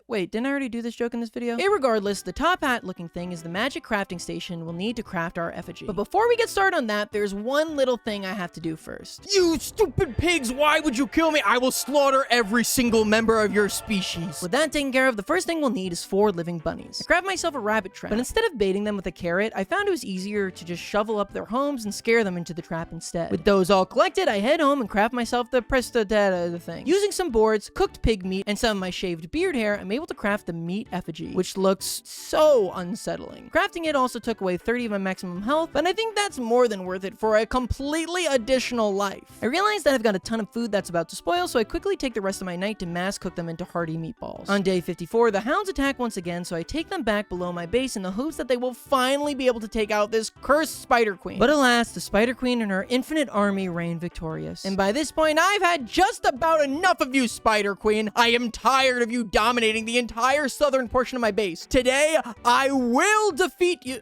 wait, didn't I already do this joke in this video? Irregardless, the top hat looking thing is the magic crafting station we'll need to craft our effigy. But before we get started on that, there's one little thing I have to do first. You stupid pigs, why would you kill me? I will slaughter every single member of your species. With that taken care of, the first thing we'll need is 4 living bunnies. I grabbed myself a rabbit trap, but instead of baiting them with a carrot, I found it was easier to just shovel up their homes and scare them into the trap instead. With those all collected, I head home and craft myself the prestodata thing. Using some boards, cooked pig meat, and some of my shaved beard hair, I'm able to craft the meat effigy, which looks so unsettling. Crafting it also took away 30 of my maximum health, but I think that's more than worth it for a completely additional life. I realize that I've got a ton of food that's about to spoil, so I quickly take the rest of my night to mass cook them into hearty meatballs. On day 54, the hounds attack once again, so I take them back below my base in the hopes that they will finally be able to take out this cursed spider queen. But alas, the spider queen and her infinite army reign victorious. And by this point, I've had just about enough of you, spider queen. I am tired of you dominating the entire southern portion of my base. Today, I will defeat you.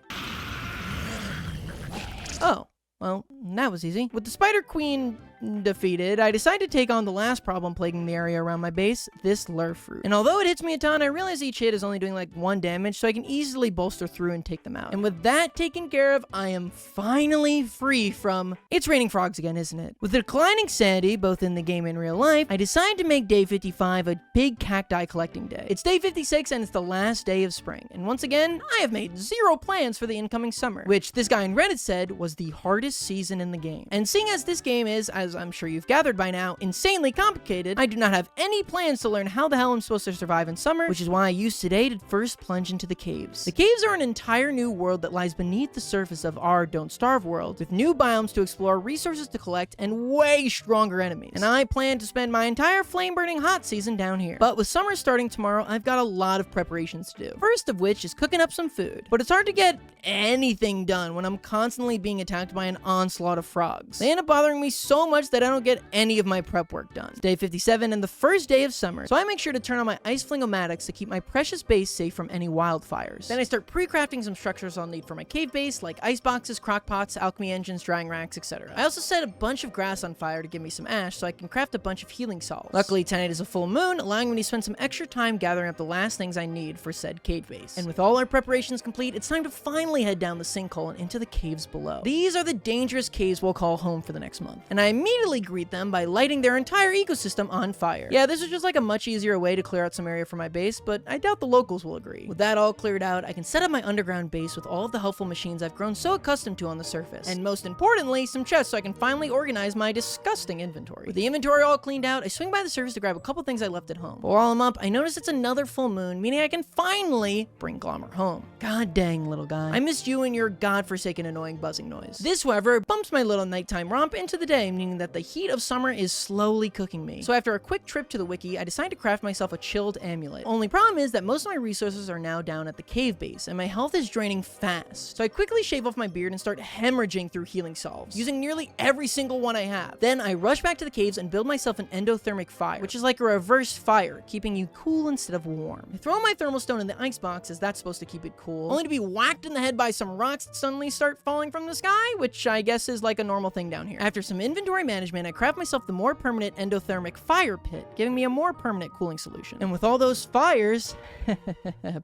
Oh. Well, that was easy. With the Spider Queen defeated, I decided to take on the last problem plaguing the area around my base, this lure fruit. And although it hits me a ton, I realize each hit is only doing like 1 damage, so I can easily bolster through and take them out. And with that taken care of, I am finally free from... It's raining frogs again, isn't it? With the declining sanity, both in the game and real life, I decided to make day 55 a big cacti collecting day. It's day 56 and it's the last day of spring. And once again, I have made 0 plans for the incoming summer, which this guy in Reddit said was the hardest season in the game. And seeing as this game is, as I'm sure you've gathered by now, insanely complicated, I do not have any plans to learn how the hell I'm supposed to survive in summer, which is why I used today to first plunge into the caves. The caves are an entire new world that lies beneath the surface of our Don't Starve world, with new biomes to explore, resources to collect, and way stronger enemies. And I plan to spend my entire flame-burning hot season down here. But with summer starting tomorrow, I've got a lot of preparations to do. First of which is cooking up some food. But it's hard to get anything done when I'm constantly being attacked by an onslaught of frogs. They end up bothering me so much that I don't get any of my prep work done. It's day 57 and the first day of summer, so I make sure to turn on my ice flingomatics to keep my precious base safe from any wildfires. Then I start pre-crafting some structures I'll need for my cave base, like ice boxes, crock pots, alchemy engines, drying racks, etc. I also set a bunch of grass on fire to give me some ash so I can craft a bunch of healing salts. Luckily, tonight is a full moon, allowing me to spend some extra time gathering up the last things I need for said cave base. And with all our preparations complete, it's time to finally head down the sinkhole and into the caves below. These are the dangerous caves we'll call home for the next month. And I immediately immediately greet them by lighting their entire ecosystem on fire. Yeah, this is just like a much easier way to clear out some area for my base, but I doubt the locals will agree. With that all cleared out, I can set up my underground base with all of the helpful machines I've grown so accustomed to on the surface. And most importantly, some chests so I can finally organize my disgusting inventory. With the inventory all cleaned out, I swing by the surface to grab a couple things I left at home. But while I'm up, I notice it's another full moon, meaning I can finally bring Glommer home. God dang, little guy. I missed you and your godforsaken annoying buzzing noise. This, however, bumps my little nighttime romp into the day, meaning that the heat of summer is slowly cooking me. So after a quick trip to the wiki, I decide to craft myself a chilled amulet. Only problem is that most of my resources are now down at the cave base, and my health is draining fast. So I quickly shave off my beard and start hemorrhaging through healing salves, using nearly every single one I have. Then I rush back to the caves and build myself an endothermic fire, which is like a reverse fire, keeping you cool instead of warm. I throw my thermal stone in the icebox, as that's supposed to keep it cool, only to be whacked in the head by some rocks that suddenly start falling from the sky, which I guess is like a normal thing down here. After some inventory management, I craft myself the more permanent endothermic fire pit, giving me a more permanent cooling solution. And with all those fires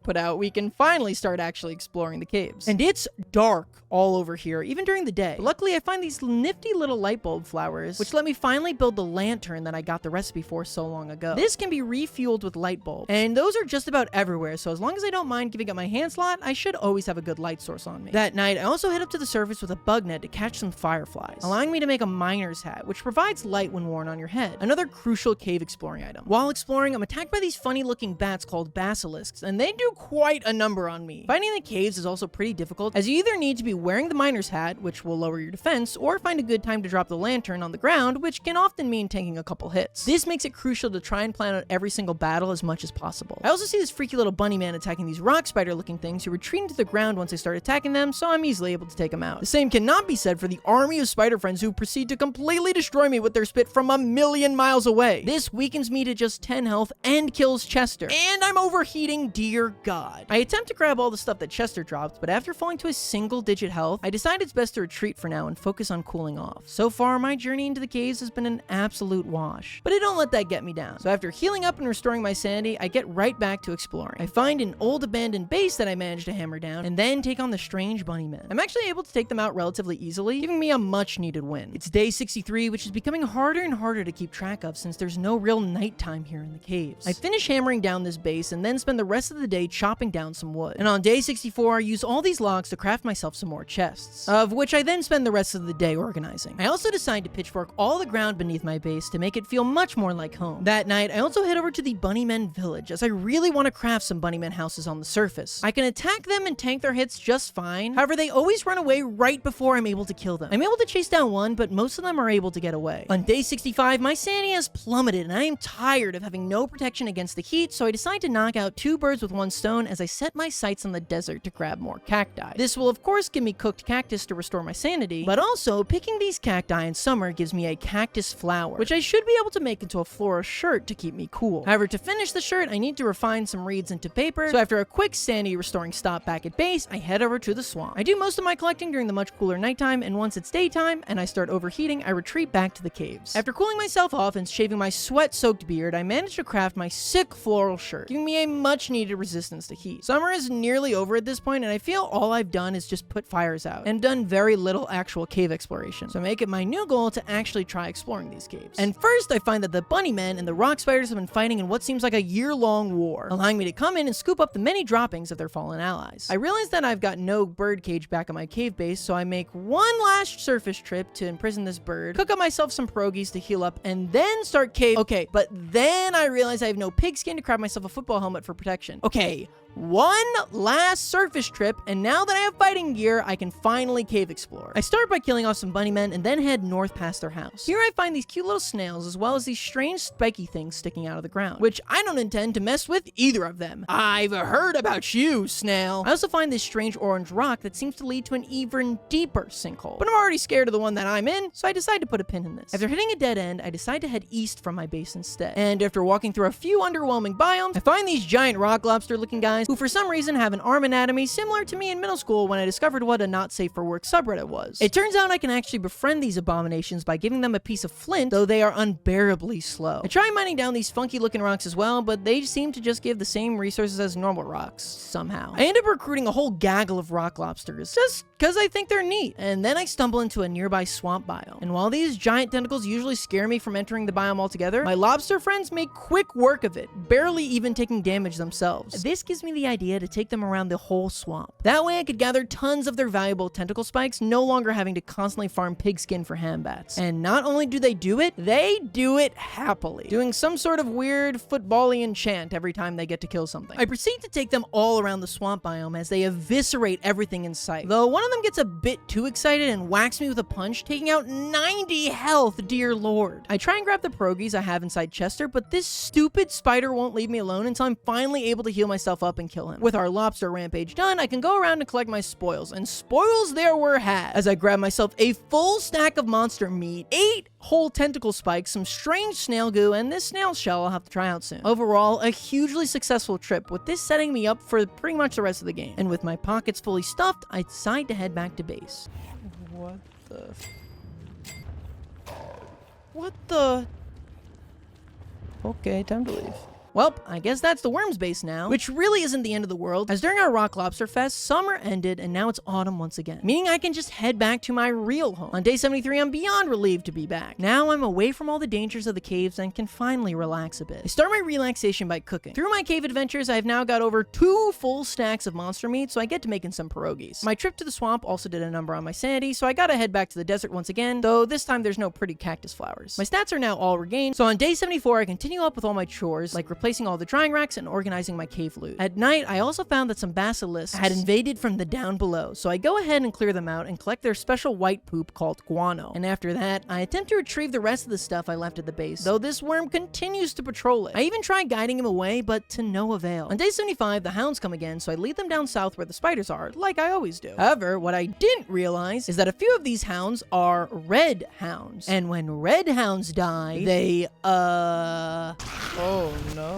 put out, we can finally start actually exploring the caves. And it's dark all over here, even during the day. But luckily, I find these nifty little light bulb flowers, which let me finally build the lantern that I got the recipe for so long ago. This can be refueled with light bulbs, and those are just about everywhere, so as long as I don't mind giving up my hand slot, I should always have a good light source on me. That night, I also head up to the surface with a bug net to catch some fireflies, allowing me to make a miner's hat, which provides light when worn on your head. Another crucial cave exploring item. While exploring, I'm attacked by these funny looking bats called basilisks, and they do quite a number on me. Finding the caves is also pretty difficult, as you either need to be wearing the miner's hat, which will lower your defense, or find a good time to drop the lantern on the ground, which can often mean taking a couple hits. This makes it crucial to try and plan out every single battle as much as possible. I also see this freaky little bunny man attacking these rock spider looking things who retreat into the ground once I start attacking them, so I'm easily able to take them out. The same cannot be said for the army of spider friends who proceed to completely destroy me with their spit from a million miles away. This weakens me to just 10 health and kills Chester. And I'm overheating, dear God. I attempt to grab all the stuff that Chester drops, but after falling to a single digit health, I decide it's best to retreat for now and focus on cooling off. So far, my journey into the caves has been an absolute wash, but I don't let that get me down. So after healing up and restoring my sanity, I get right back to exploring. I find an old abandoned base that I managed to hammer down, and then take on the strange bunny men. I'm actually able to take them out relatively easily, giving me a much needed win. It's day 63, which is becoming harder and harder to keep track of since there's no real nighttime here in the caves. I finish hammering down this base and then spend the rest of the day chopping down some wood. And on day 64, I use all these logs to craft myself some more chests, of which I then spend the rest of the day organizing. I also decide to pitchfork all the ground beneath my base to make it feel much more like home. That night, I also head over to the Bunnymen village, as I really want to craft some Bunnymen houses on the surface. I can attack them and tank their hits just fine, however they always run away right before I'm able to kill them. I'm able to chase down one, but most of them are able to get away. On day 65, my sanity has plummeted and I am tired of having no protection against the heat, so I decide to knock out 2 birds with 1 stone as I set my sights on the desert to grab more cacti. This will of course give me cooked cactus to restore my sanity, but also picking these cacti in summer gives me a cactus flower, which I should be able to make into a floral shirt to keep me cool. However, to finish the shirt, I need to refine some reeds into paper, so after a quick sanity restoring stop back at base, I head over to the swamp. I do most of my collecting during the much cooler nighttime, and once it's daytime and I start overheating, I retreat back to the caves. After cooling myself off and shaving my sweat-soaked beard, I managed to craft my sick floral shirt, giving me a much-needed resistance to heat. Summer is nearly over at this point, and I feel all I've done is just put fires out, and done very little actual cave exploration, so I make it my new goal to actually try exploring these caves. And first, I find that the bunny men and the rock spiders have been fighting in what seems like a year-long war, allowing me to come in and scoop up the many droppings of their fallen allies. I realize that I've got no bird cage back at my cave base, so I make one last surface trip to imprison this bird, cook up myself some pierogies to heal up, and then start cave. Okay, but then I realize I have no pigskin to craft myself a football helmet for protection. Okay, one last surface trip, and now that I have fighting gear, I can finally cave explore. I start by killing off some bunny men and then head north past their house. Here I find these cute little snails as well as these strange spiky things sticking out of the ground, which I don't intend to mess with either of them. I've heard about you, snail. I also find this strange orange rock that seems to lead to an even deeper sinkhole, but I'm already scared of the one that I'm in, so I decide to put a pin in this. After hitting a dead end, I decide to head east from my base instead, and after walking through a few underwhelming biomes, I find these giant rock lobster looking guys guys who for some reason have an arm anatomy similar to me in middle school when I discovered what a not safe for work subreddit was. It turns out I can actually befriend these abominations by giving them a piece of flint, though they are unbearably slow. I try mining down these funky looking rocks as well, but they seem to just give the same resources as normal rocks, somehow. I end up recruiting a whole gaggle of rock lobsters, just because I think they're neat. And then I stumble into a nearby swamp biome. And while these giant tentacles usually scare me from entering the biome altogether, my lobster friends make quick work of it, barely even taking damage themselves. This gives me the idea to take them around the whole swamp. That way I could gather tons of their valuable tentacle spikes, no longer having to constantly farm pigskin for hambats. And not only do they do it happily, doing some sort of weird footballian chant every time they get to kill something. I proceed to take them all around the swamp biome as they eviscerate everything in sight. Though one of them gets a bit too excited and whacks me with a punch, taking out 90 health, dear lord. I try and grab the pierogies I have inside Chester, but this stupid spider won't leave me alone until I'm finally able to heal myself up and kill him. With our lobster rampage done, I can go around and collect my spoils, and spoils there were had, as I grab myself a full stack of monster meat, 8 whole tentacle spikes, some strange snail goo, and this snail shell I'll have to try out soon. Overall, a hugely successful trip, with this setting me up for pretty much the rest of the game. And with my pockets fully stuffed, I decide to head back to base. What the? Okay, time to leave. Well, I guess that's the worms base now, which really isn't the end of the world, as during our Rock Lobster Fest, summer ended and now it's autumn once again, meaning I can just head back to my real home. On day 73, I'm beyond relieved to be back. Now I'm away from all the dangers of the caves and can finally relax a bit. I start my relaxation by cooking. Through my cave adventures, I've now got over 2 full stacks of monster meat, so I get to making some pierogies. My trip to the swamp also did a number on my sanity, so I gotta head back to the desert once again, though this time there's no pretty cactus flowers. My stats are now all regained, so on day 74, I continue up with all my chores, like replacing all the drying racks and organizing my cave loot. At night, I also found that some basilisks had invaded from the down below, so I go ahead and clear them out and collect their special white poop called guano. And after that, I attempt to retrieve the rest of the stuff I left at the base, though this worm continues to patrol it. I even try guiding him away, but to no avail. On day 75, the hounds come again, so I lead them down south where the spiders are, like I always do. However, what I didn't realize is that a few of these hounds are red hounds, and when red hounds die, they, oh no.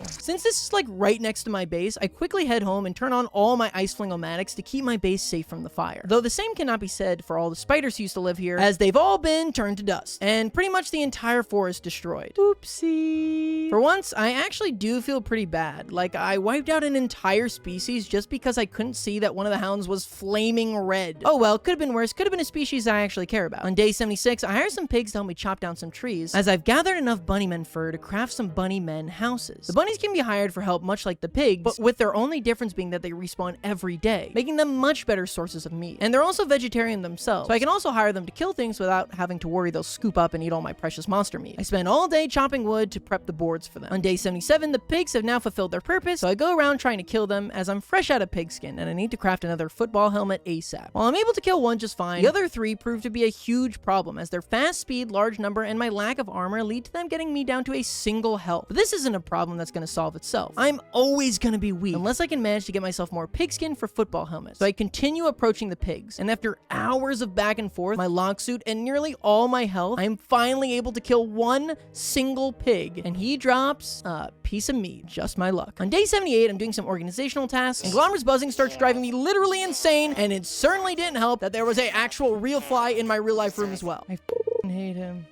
Since this is like right next to my base, I quickly head home and turn on all my ice fling-o-matics to keep my base safe from the fire. Though the same cannot be said for all the spiders who used to live here, as they've all been turned to dust, and pretty much the entire forest destroyed. Oopsie. For once, I actually do feel pretty bad. Like, I wiped out an entire species just because I couldn't see that one of the hounds was flaming red. Oh well, could have been worse. Could have been a species I actually care about. On day 76, I hire some pigs to help me chop down some trees, as I've gathered enough bunny men fur to craft some bunny men houses. The bunnies can be hired for help much like the pigs, but with their only difference being that they respawn every day, making them much better sources of meat. And they're also vegetarian themselves, so I can also hire them to kill things without having to worry they'll scoop up and eat all my precious monster meat. I spend all day chopping wood to prep the boards for them. On day 77, the pigs have now fulfilled their purpose, so I go around trying to kill them as I'm fresh out of pigskin and I need to craft another football helmet ASAP. While I'm able to kill one just fine, the other 3 prove to be a huge problem, as their fast speed, large number, and my lack of armor lead to them getting me down to a single health. But this isn't a problem that's going to solve itself. I'm always gonna be weak unless I can manage to get myself more pigskin for football helmets. So I continue approaching the pigs, and after hours of back and forth, my log suit, and nearly all my health, I'm finally able to kill one single pig, and he drops a piece of meat. Just my luck. On day 78, I'm doing some organizational tasks, and Glommer's buzzing starts driving me literally insane, and it certainly didn't help that there was a actual real fly in my real life room as well. I f***ing hate him,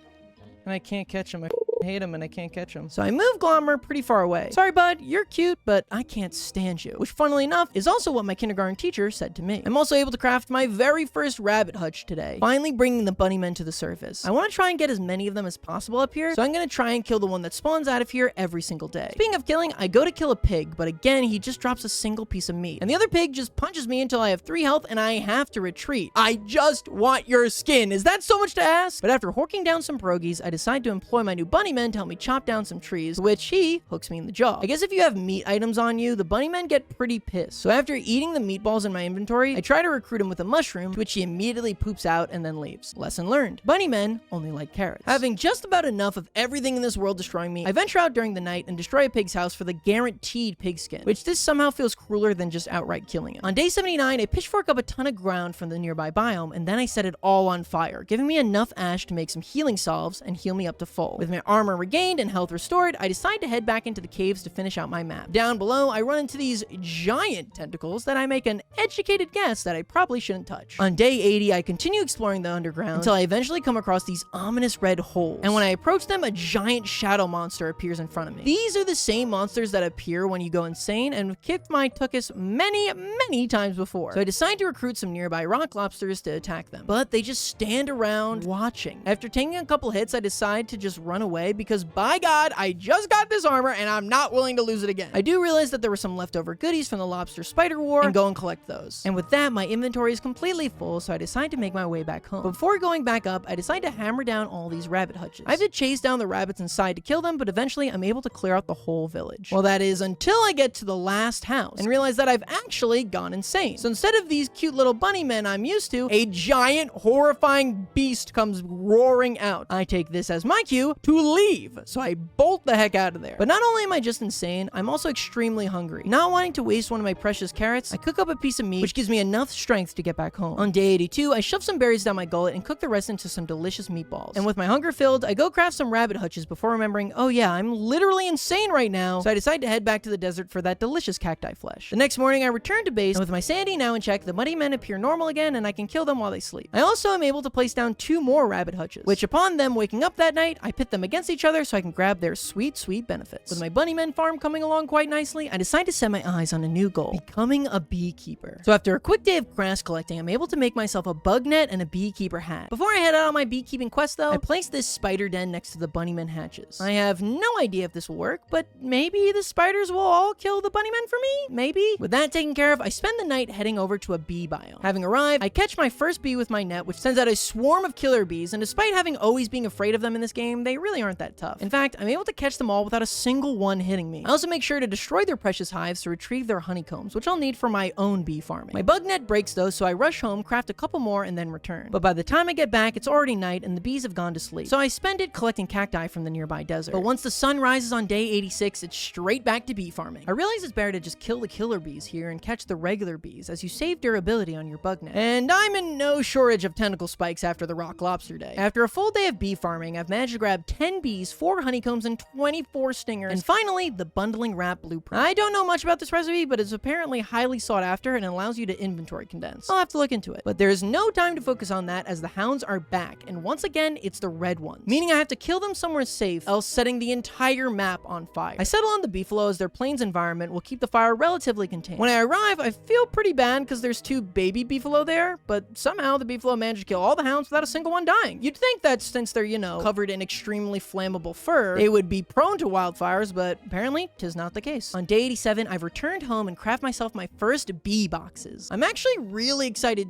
and I can't catch him. I hate him and I can't catch him. So I move Glommer pretty far away. Sorry, bud, you're cute, but I can't stand you. Which, funnily enough, is also what my kindergarten teacher said to me. I'm also able to craft my very first rabbit hutch today, finally bringing the bunny men to the surface. I want to try and get as many of them as possible up here, so I'm going to try and kill the one that spawns out of here every single day. Speaking of killing, I go to kill a pig, but again, he just drops a single piece of meat. And the other pig just punches me until I have 3 health and I have to retreat. I just want your skin. Is that so much to ask? But after horking down some pierogies, I decide to employ my new bunny men to help me chop down some trees, which he hooks me in the jaw. I guess if you have meat items on you, the bunny men get pretty pissed. So after eating the meatballs in my inventory, I try to recruit him with a mushroom, to which he immediately poops out and then leaves. Lesson learned. Bunny men only like carrots. Having just about enough of everything in this world destroying me, I venture out during the night and destroy a pig's house for the guaranteed pigskin, which this somehow feels crueler than just outright killing him. On day 79, I pitchfork up a ton of ground from the nearby biome, and then I set it all on fire, giving me enough ash to make some healing salves and heal me up to full. With my armor armor regained and health restored, I decide to head back into the caves to finish out my map. Down below, I run into these giant tentacles that I make an educated guess that I probably shouldn't touch. On day 80, I continue exploring the underground until I eventually come across these ominous red holes. And when I approach them, a giant shadow monster appears in front of me. These are the same monsters that appear when you go insane and have kicked my tuchus many times before. So I decide to recruit some nearby rock lobsters to attack them. But they just stand around watching. After taking a couple hits, I decide to just run away because by God, I just got this armor and I'm not willing to lose it again. I do realize that there were some leftover goodies from the lobster spider war and go and collect those. And with that, my inventory is completely full, so I decide to make my way back home. But before going back up, I decide to hammer down all these rabbit hutches. I have to chase down the rabbits inside to kill them, but eventually I'm able to clear out the whole village. Well, that is until I get to the last house and realize that I've actually gone insane. So instead of these cute little bunny men I'm used to, a giant horrifying beast comes roaring out. I take this as my cue to leave, so I bolt the heck out of there. But not only am I just insane, I'm also extremely hungry. Not wanting to waste one of my precious carrots, I cook up a piece of meat, which gives me enough strength to get back home. On day 82, I shove some berries down my gullet and cook the rest into some delicious meatballs. And with my hunger filled, I go craft some rabbit hutches before remembering, oh yeah, I'm literally insane right now. So I decide to head back to the desert for that delicious cacti flesh. The next morning, I return to base, and with my sanity now in check, the muddy men appear normal again, and I can kill them while they sleep. I also am able to place down 2 more rabbit hutches, which upon them waking up that night, I pit them against each other so I can grab their sweet benefits. With my bunny men farm coming along quite nicely, I decide to set my eyes on a new goal, becoming a beekeeper. So after a quick day of grass collecting, I'm able to make myself a bug net and a beekeeper hat. Before I head out on my beekeeping quest though, I place this spider den next to the bunnymen hatches. I have no idea if this will work, but maybe the spiders will all kill the bunnymen for me? Maybe? With that taken care of, I spend the night heading over to a bee biome. Having arrived, I catch my first bee with my net, which sends out a swarm of killer bees, and despite having always being afraid of them in this game, they really aren't that tough. In fact, I'm able to catch them all without a single one hitting me. I also make sure to destroy their precious hives to retrieve their honeycombs, which I'll need for my own bee farming. My bug net breaks though, so I rush home, craft a couple more, and then return. But by the time I get back, it's already night and the bees have gone to sleep. So I spend it collecting cacti from the nearby desert. But once the sun rises on day 86, it's straight back to bee farming. I realize it's better to just kill the killer bees here and catch the regular bees, as you save durability on your bug net. And I'm in no shortage of tentacle spikes after the rock lobster day. After a full day of bee farming, I've managed to grab 10 bees, 4 honeycombs, and 24 stingers. And finally, the bundling wrap blueprint. I don't know much about this recipe, but it's apparently highly sought after and allows you to inventory condense. I'll have to look into it. But there's no time to focus on that as the hounds are back, and once again, it's the red ones. Meaning I have to kill them somewhere safe, else setting the entire map on fire. I settle on the beefalo as their plains environment will keep the fire relatively contained. When I arrive, I feel pretty bad because there's 2 baby beefalo there, but somehow the beefalo managed to kill all the hounds without a single one dying. You'd think that since they're, you know, covered in extremely flammable fur, they would be prone to wildfires, but apparently, 'tis not the case. On day 87, I've returned home and craft myself my first bee boxes. I'm actually really excited.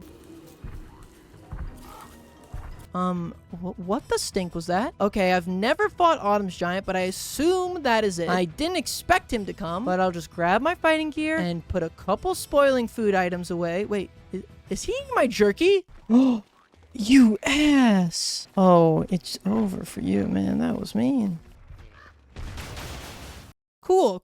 What the stink was that? Okay, I've never fought Autumn's Giant, but I assume that is it. I didn't expect him to come, but I'll just grab my fighting gear and put a couple spoiling food items away. Wait, is he eating my jerky? Oh, you ass. Oh, it's over for you, man. That was mean. Cool.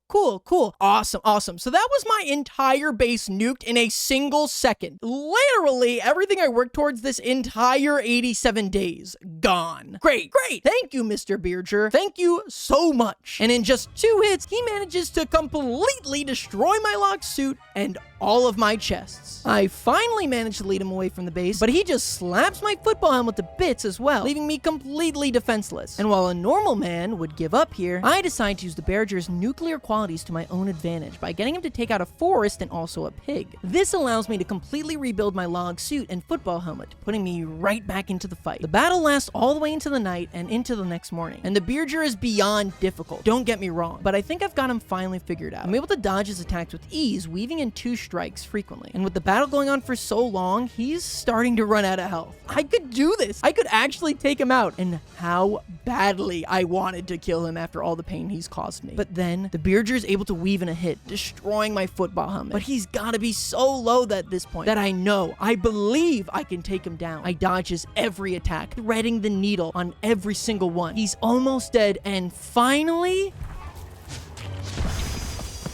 Awesome. So that was my entire base nuked in a single second. Literally everything I worked towards this entire 87 days, gone. Great. Thank you, Mr. Bearger. Thank you so much. And in just 2 hits, he manages to completely destroy my locked suit and all of my chests. I finally managed to lead him away from the base, but he just slaps my football helmet to bits as well, leaving me completely defenseless. And while a normal man would give up here, I decide to use the Bearger's nuclear qualities to my own advantage by getting him to take out a forest and also a pig. This allows me to completely rebuild my log suit and football helmet, putting me right back into the fight. The battle lasts all the way into the night and into the next morning, and the Bearger is beyond difficult, don't get me wrong, but I think I've got him finally figured out. I'm able to dodge his attacks with ease, weaving in 2 strikes frequently. And with the battle going on for so long, he's starting to run out of health. I could do this. I could actually take him out. And how badly I wanted to kill him after all the pain he's caused me. But then the Bearger is able to weave in a hit, destroying my football helmet. But he's got to be so low at this point that I believe I can take him down. I dodge his every attack, threading the needle on every single one. He's almost dead, and finally...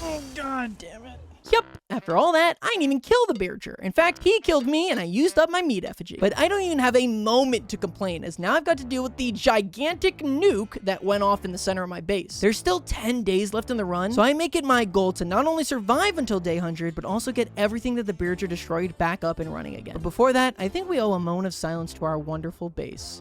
Oh, god damn it. Yup, after all that, I didn't even kill the Bearger. In fact, he killed me and I used up my meat effigy. But I don't even have a moment to complain, as now I've got to deal with the gigantic nuke that went off in the center of my base. There's still 10 days left in the run, so I make it my goal to not only survive until day 100, but also get everything that the Bearger destroyed back up and running again. But before that, I think we owe a moment of silence to our wonderful base.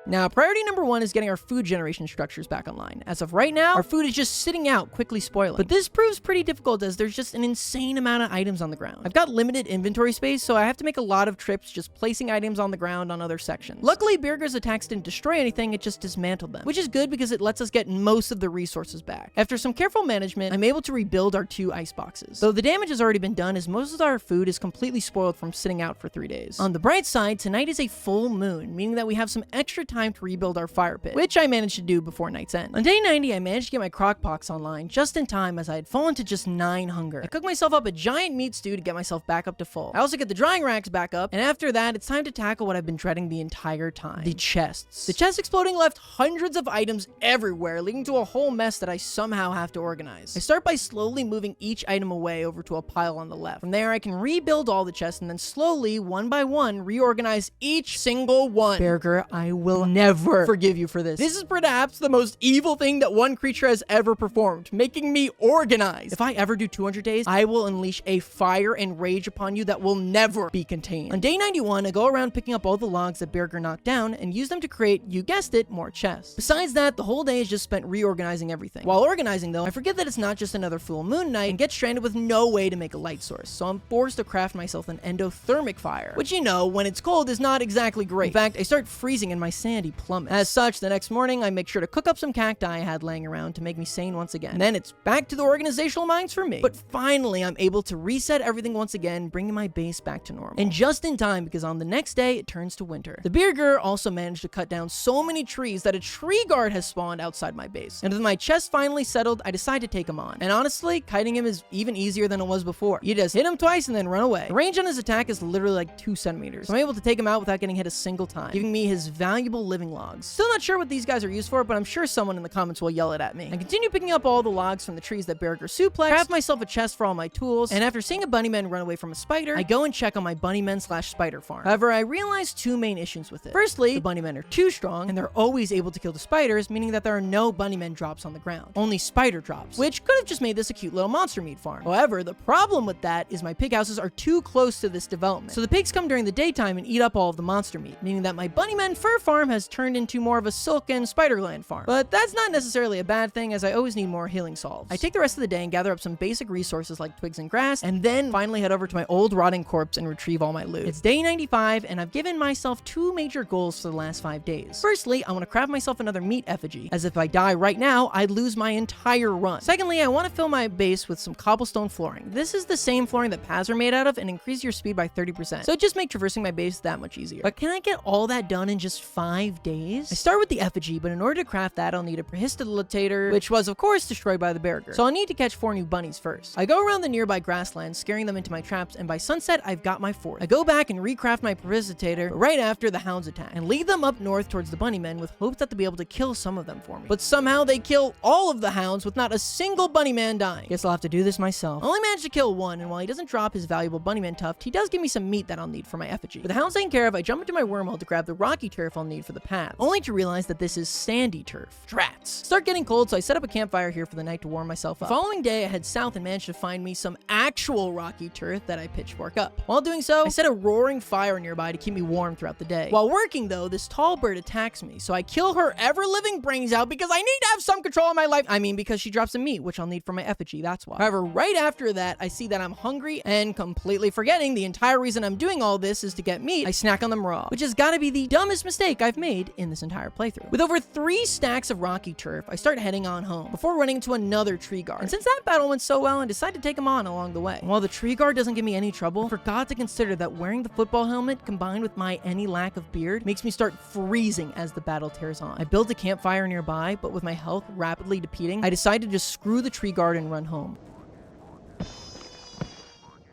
Now, priority number 1 is getting our food generation structures back online. As of right now, our food is just sitting out, quickly spoiling. But this proves pretty difficult as there's just an insane amount of items on the ground. I've got limited inventory space, so I have to make a lot of trips just placing items on the ground on other sections. Luckily, Bearger's attacks didn't destroy anything, it just dismantled them, which is good because it lets us get most of the resources back. After some careful management, I'm able to rebuild our 2 ice boxes. Though the damage has already been done, as most of our food is completely spoiled from sitting out for 3 days. On the bright side, tonight is a full moon, meaning that we have some extra time to rebuild our fire pit, which I managed to do before night's end. On day 90, I managed to get my crock pots online just in time as I had fallen to just 9 hunger. I cooked myself up a giant meat stew to get myself back up to full. I also get the drying racks back up, and after that, it's time to tackle what I've been dreading the entire time: the chests. The chest exploding left hundreds of items everywhere, leading to a whole mess that I somehow have to organize. I start by slowly moving each item away over to a pile on the left. From there, I can rebuild all the chests and then slowly, one by one, reorganize each single one. Bearger, I will never forgive you for this. This is perhaps the most evil thing that one creature has ever performed, making me organize. If I ever do 200 days, I will unleash a fire and rage upon you that will never be contained. On day 91, I go around picking up all the logs that Bearger knocked down and use them to create, you guessed it, more chests. Besides that, the whole day is just spent reorganizing everything. While organizing though, I forget that it's not just another full moon night and get stranded with no way to make a light source, so I'm forced to craft myself an endothermic fire, which you know, when it's cold is not exactly great. In fact, I start freezing and my sanity plummets. As such, the next morning, I make sure to cook up some cacti I had laying around to make me sane once again. And then it's back to the organizational mines for me. But finally, I'm able to reset everything once again, bringing my base back to normal. And just in time, because on the next day, it turns to winter. The Bearger also managed to cut down so many trees that a tree guard has spawned outside my base. And with my chest finally settled, I decide to take him on. And honestly, kiting him is even easier than it was before. You just hit him twice and then run away. The range on his attack is literally like 2 centimeters. So I'm able to take him out without getting hit a single time, giving me his valuable living logs. Still not sure what these guys are used for, but I'm sure someone in the comments will yell it at me. I continue picking up all the logs from the trees that Bearger suplexed, craft myself a chest for all my tools, and after seeing a bunnyman run away from a spider, I go and check on my bunnymen/spider farm. However, I realize 2 main issues with it. Firstly, the bunnymen are too strong, and they're always able to kill the spiders, meaning that there are no bunnymen drops on the ground, only spider drops, which could have just made this a cute little monster meat farm. However, the problem with that is my pig houses are too close to this development, so the pigs come during the daytime and eat up all of the monster meat, meaning that my bunnymen fur farm has turned into more of a silk and spiderland farm. But that's not necessarily a bad thing, as I always need more healing salves. I take the rest of the day and gather up some basic resources like twigs and grass, and then finally head over to my old rotting corpse and retrieve all my loot. It's day 95, and I've given myself 2 major goals for the last 5 days. Firstly, I want to craft myself another meat effigy, as if I die right now, I'd lose my entire run. Secondly, I want to fill my base with some cobblestone flooring. This is the same flooring that paths are made out of and increase your speed by 30%, so it just makes traversing my base that much easier. But can I get all that done in just 5 days? I start with the effigy, but in order to craft that, I'll need a prehistolitator, which was of course destroyed by the Bearger, so I'll need to catch 4 new bunnies first. I go around the nearby grasslands, scaring them into my traps, and by sunset, I've got my 4th. I go back and recraft my prehistolitator right after the hounds attack, and lead them up north towards the bunnymen with hopes that they'll be able to kill some of them for me. But somehow they kill all of the hounds with not a single bunnyman dying. Guess I'll have to do this myself. I only managed to kill 1, and while he doesn't drop his valuable bunnyman tuft, he does give me some meat that I'll need for my effigy. With the hounds taken care of, I jump into my wormhole to grab the rocky turf I'll need for the path, only to realize that this is sandy turf. Drats. Start getting cold, so I set up a campfire here for the night to warm myself up. The following day, I head south and managed to find me some actual rocky turf that I pitchfork up. While doing so, I set a roaring fire nearby to keep me warm throughout the day. While working though, this tall bird attacks me, so I kill her ever-living brains out because I need to have some control of my life. I mean, because she drops some meat, which I'll need for my effigy, that's why. However, right after that, I see that I'm hungry, and completely forgetting the entire reason I'm doing all this is to get meat, I snack on them raw, which has gotta be the dumbest mistake I've made in this entire playthrough. With over 3 stacks of rocky turf, I start heading on home, before running into another tree guard. And since that battle went so well, I decide to take him on along the way. And while the tree guard doesn't give me any trouble, I forgot to consider that wearing the football helmet combined with my any lack of beard makes me start freezing as the battle tears on. I build a campfire nearby, but with my health rapidly depleting, I decide to just screw the tree guard and run home.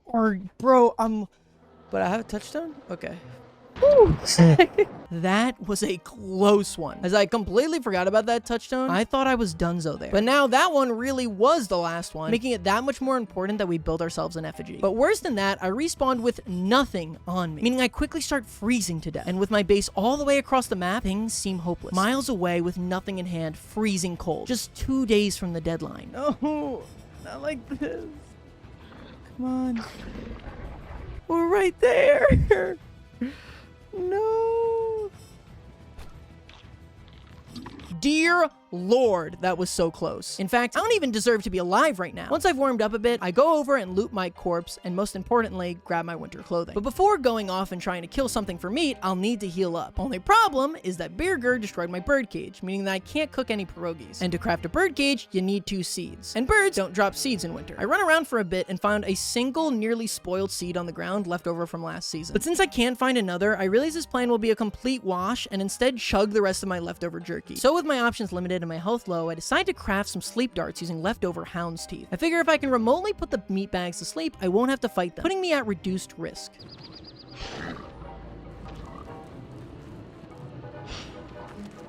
Or, bro, but I have a touchdown? Okay. That was a close one. As I completely forgot about that touchstone, I thought I was donezo there. But now that one really was the last one, making it that much more important that we build ourselves an effigy. But worse than that, I respawned with nothing on me, meaning I quickly start freezing to death. And with my base all the way across the map, things seem hopeless. Miles away with nothing in hand, freezing cold. Just 2 days from the deadline. No, not like this. Come on. We're right there. No. Dear Lord, that was so close. In fact, I don't even deserve to be alive right now. Once I've warmed up a bit, I go over and loot my corpse, and most importantly, grab my winter clothing. But before going off and trying to kill something for meat, I'll need to heal up. Only problem is that Bearger destroyed my bird cage, meaning that I can't cook any pierogies. And to craft a bird cage, you need 2 seeds. And birds don't drop seeds in winter. I run around for a bit and found a single nearly spoiled seed on the ground left over from last season. But since I can't find another, I realize this plan will be a complete wash and instead chug the rest of my leftover jerky. So with my options limited and my health low, I decide to craft some sleep darts using leftover hound's teeth. I figure if I can remotely put the meat bags to sleep, I won't have to fight them, putting me at reduced risk.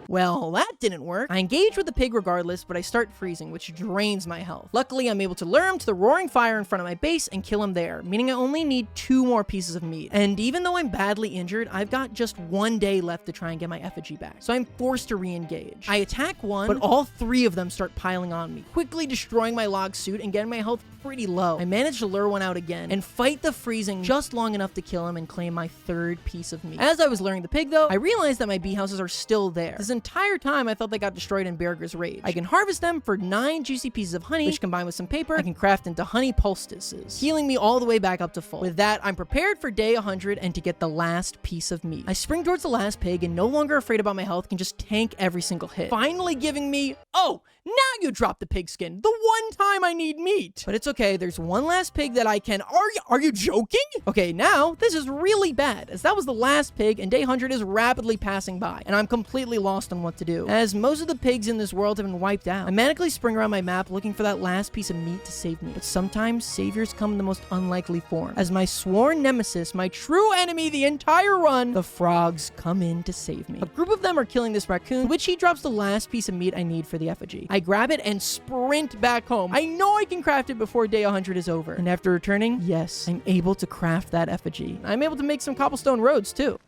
Well, that didn't work. I engage with the pig regardless, but I start freezing, which drains my health. Luckily, I'm able to lure him to the roaring fire in front of my base and kill him there, meaning I only need 2 more pieces of meat. And even though I'm badly injured, I've got just 1 day left to try and get my effigy back, so I'm forced to re-engage. I attack one, but all 3 of them start piling on me, quickly destroying my log suit and getting my health pretty low. I manage to lure one out again and fight the freezing just long enough to kill him and claim my 3rd piece of meat. As I was luring the pig though, I realized that my bee houses are still there. This entire time I thought they got destroyed in Bearger's rage. I can harvest them for 9 juicy pieces of honey, which combined with some paper, I can craft into honey poultices, healing me all the way back up to full. With that, I'm prepared for day 100 and to get the last piece of meat. I spring towards the last pig and no longer afraid about my health, can just tank every single hit, finally giving me, oh, now you drop the pigskin, the one time I need meat. But it's okay, there's one last pig that I can, are you joking? Okay, now this is really bad, as that was the last pig and day 100 is rapidly passing by, and I'm completely lost on what to do, as most of the pigs in this world have been wiped out. I manically spring around my map looking for that last piece of meat to save me, but sometimes saviors come in the most unlikely form, as my sworn nemesis, my true enemy the entire run, the frogs, come in to save me. A group of them are killing this raccoon, to which he drops the last piece of meat I need for the effigy. I grab it and sprint back home. I know I can craft it before day 100 is over. And after returning, yes, I'm able to craft that effigy. I'm able to make some cobblestone roads too.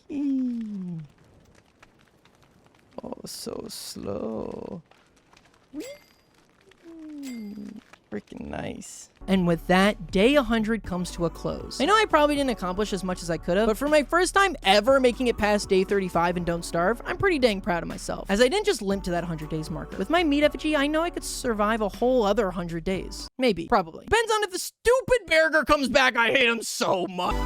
Whee! Oh, so slow. Whee! Freaking nice. And with that, day 100 comes to a close. I know I probably didn't accomplish as much as I could have, but for my first time ever making it past day 35 and don't starve, I'm pretty dang proud of myself, as I didn't just limp to that 100 days marker. With my meat effigy, I know I could survive a whole other 100 days. Maybe. Probably. Depends on if the stupid Bearger comes back. I hate him so much.